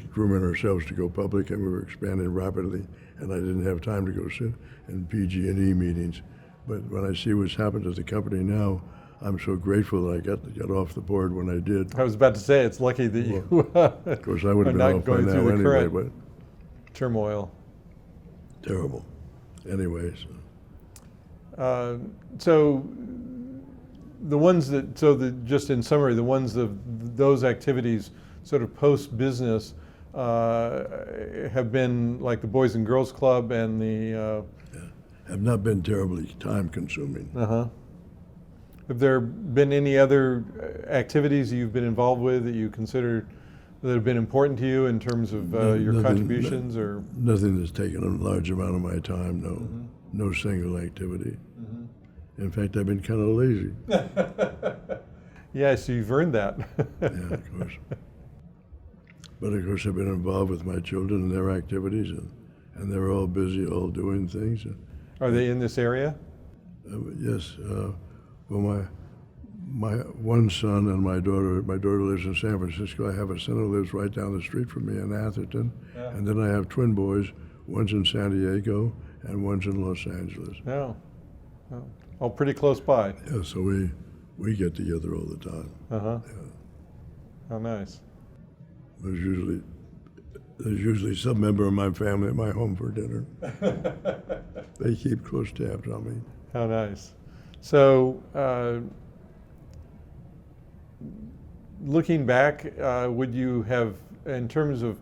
grooming ourselves to go public, and we were expanding rapidly, and I didn't have time to go sit in PG&E meetings. But when I see what's happened to the company now, I'm so grateful that I got to get off the board when I did. I was about to say, it's lucky that you Of course, I would have are been not off by going now through the anyway, current but turmoil. terrible. Anyways, So just in summary, the ones of those activities sort of post-business have been like the Boys and Girls Club and the... have not been terribly time-consuming. Have there been any other activities you've been involved with that you consider that have been important to you in terms of your Nothing- contributions, or? Nothing that's taken a large amount of my time, no. No single activity. In fact, I've been kind of lazy. Yeah, so you've earned that. Yeah, of course. But of course, I've been involved with my children and their activities, and they're all busy, all doing things. Are they in this area? Yes. Well, my one son and my daughter lives in San Francisco. I have a son who lives right down the street from me in Atherton. Yeah. And then I have twin boys. One's in San Diego and one's in Los Angeles. No. Oh, all pretty close by. Yeah, so we get together all the time. Uh-huh. Yeah. How nice. There's usually some member of my family at my home for dinner. They keep close tabs on me. How nice. So, looking back, would you have, in terms of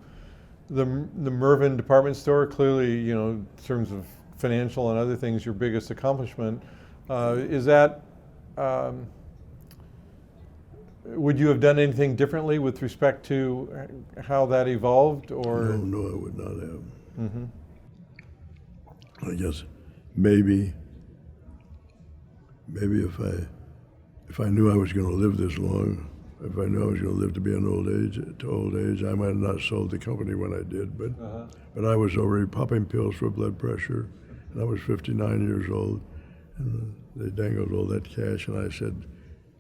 the Mervyn department store, clearly, you know, in terms of financial and other things, your biggest accomplishment, is that, would you have done anything differently with respect to how that evolved, or? No, I would not have. Mm-hmm. I guess maybe if I knew I was going to live this long, if I knew I was going to live to be an old age, I might have not sold the company when I did. But I was already popping pills for blood pressure, and I was 59 years old, and they dangled all that cash, and I said,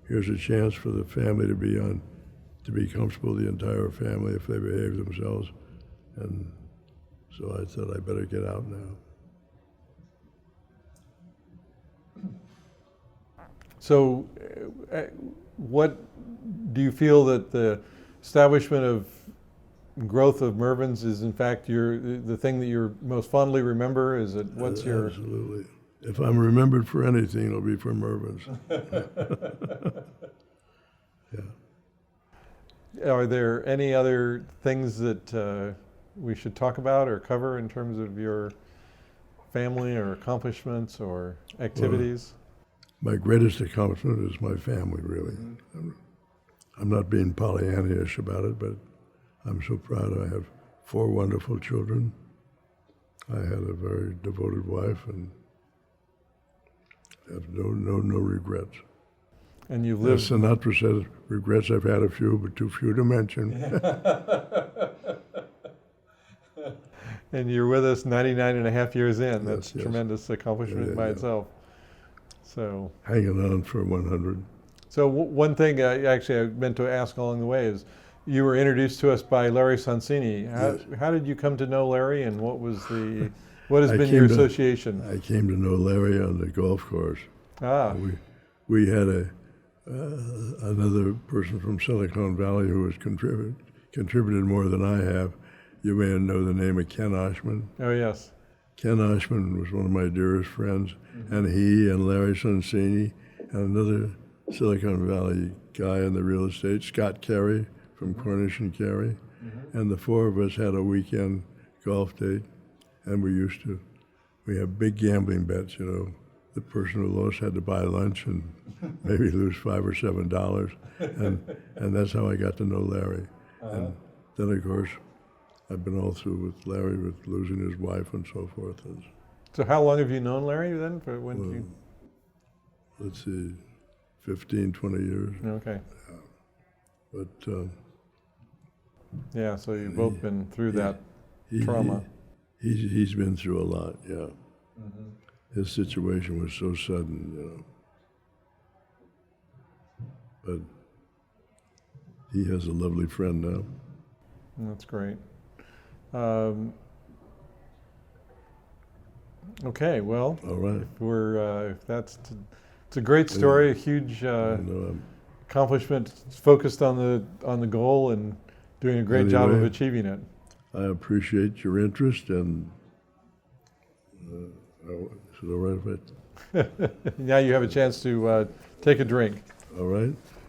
here's a chance for the family to be comfortable, the entire family, if they behave themselves. And so I said, I better get out now. So, what do you feel that the establishment of growth of Mervyn's is in fact the thing that you're most fondly remember? Is it what's your? Absolutely. If I'm remembered for anything, it'll be for Mervyn's. Yeah. Are there any other things that we should talk about or cover in terms of your family or accomplishments or activities? My greatest accomplishment is my family, really. I'm not being Pollyanna-ish about it, but I'm so proud. I have 4 wonderful children. I had a very devoted wife and have no regrets. And you've lived. As Sinatra said, regrets I've had a few, but too few to mention. And you're with us 99 and a half years in. That's Yes. a tremendous accomplishment by Yeah. itself. So, Hanging on for 100. so one thing actually I meant to ask along the way is, you were introduced to us by Larry Sonsini. Yes. How did you come to know Larry, and what has I been your came to- association? I came to know Larry on the golf course. Ah, We had another person from Silicon Valley who has contributed more than I have. You may know the name of Ken Oshman. oh yes. Ken Oshman was one of my dearest friends, and he and Larry Sonsini and another Silicon Valley guy in the real estate, Scott Carey from Cornish and Carey, and the 4 of us had a weekend golf date, and we had big gambling bets, you know. The person who lost had to buy lunch and maybe lose $5 or $7, and that's how I got to know Larry. And then, of course, I've been all through with Larry, with losing his wife and so forth. So how long have you known Larry then? For when you? Let's see, 15, 20 years. Okay. But Yeah. So you've both been through that he- trauma. he's been through a lot, yeah. His situation was so sudden, you know. But he has a lovely friend now. That's great. Okay. Well, All right. it's a great story, a huge accomplishment, focused on the goal and doing a great job of Anyway. achieving it. I appreciate your interest, and is it all right if Now you have a chance to take a drink. all right?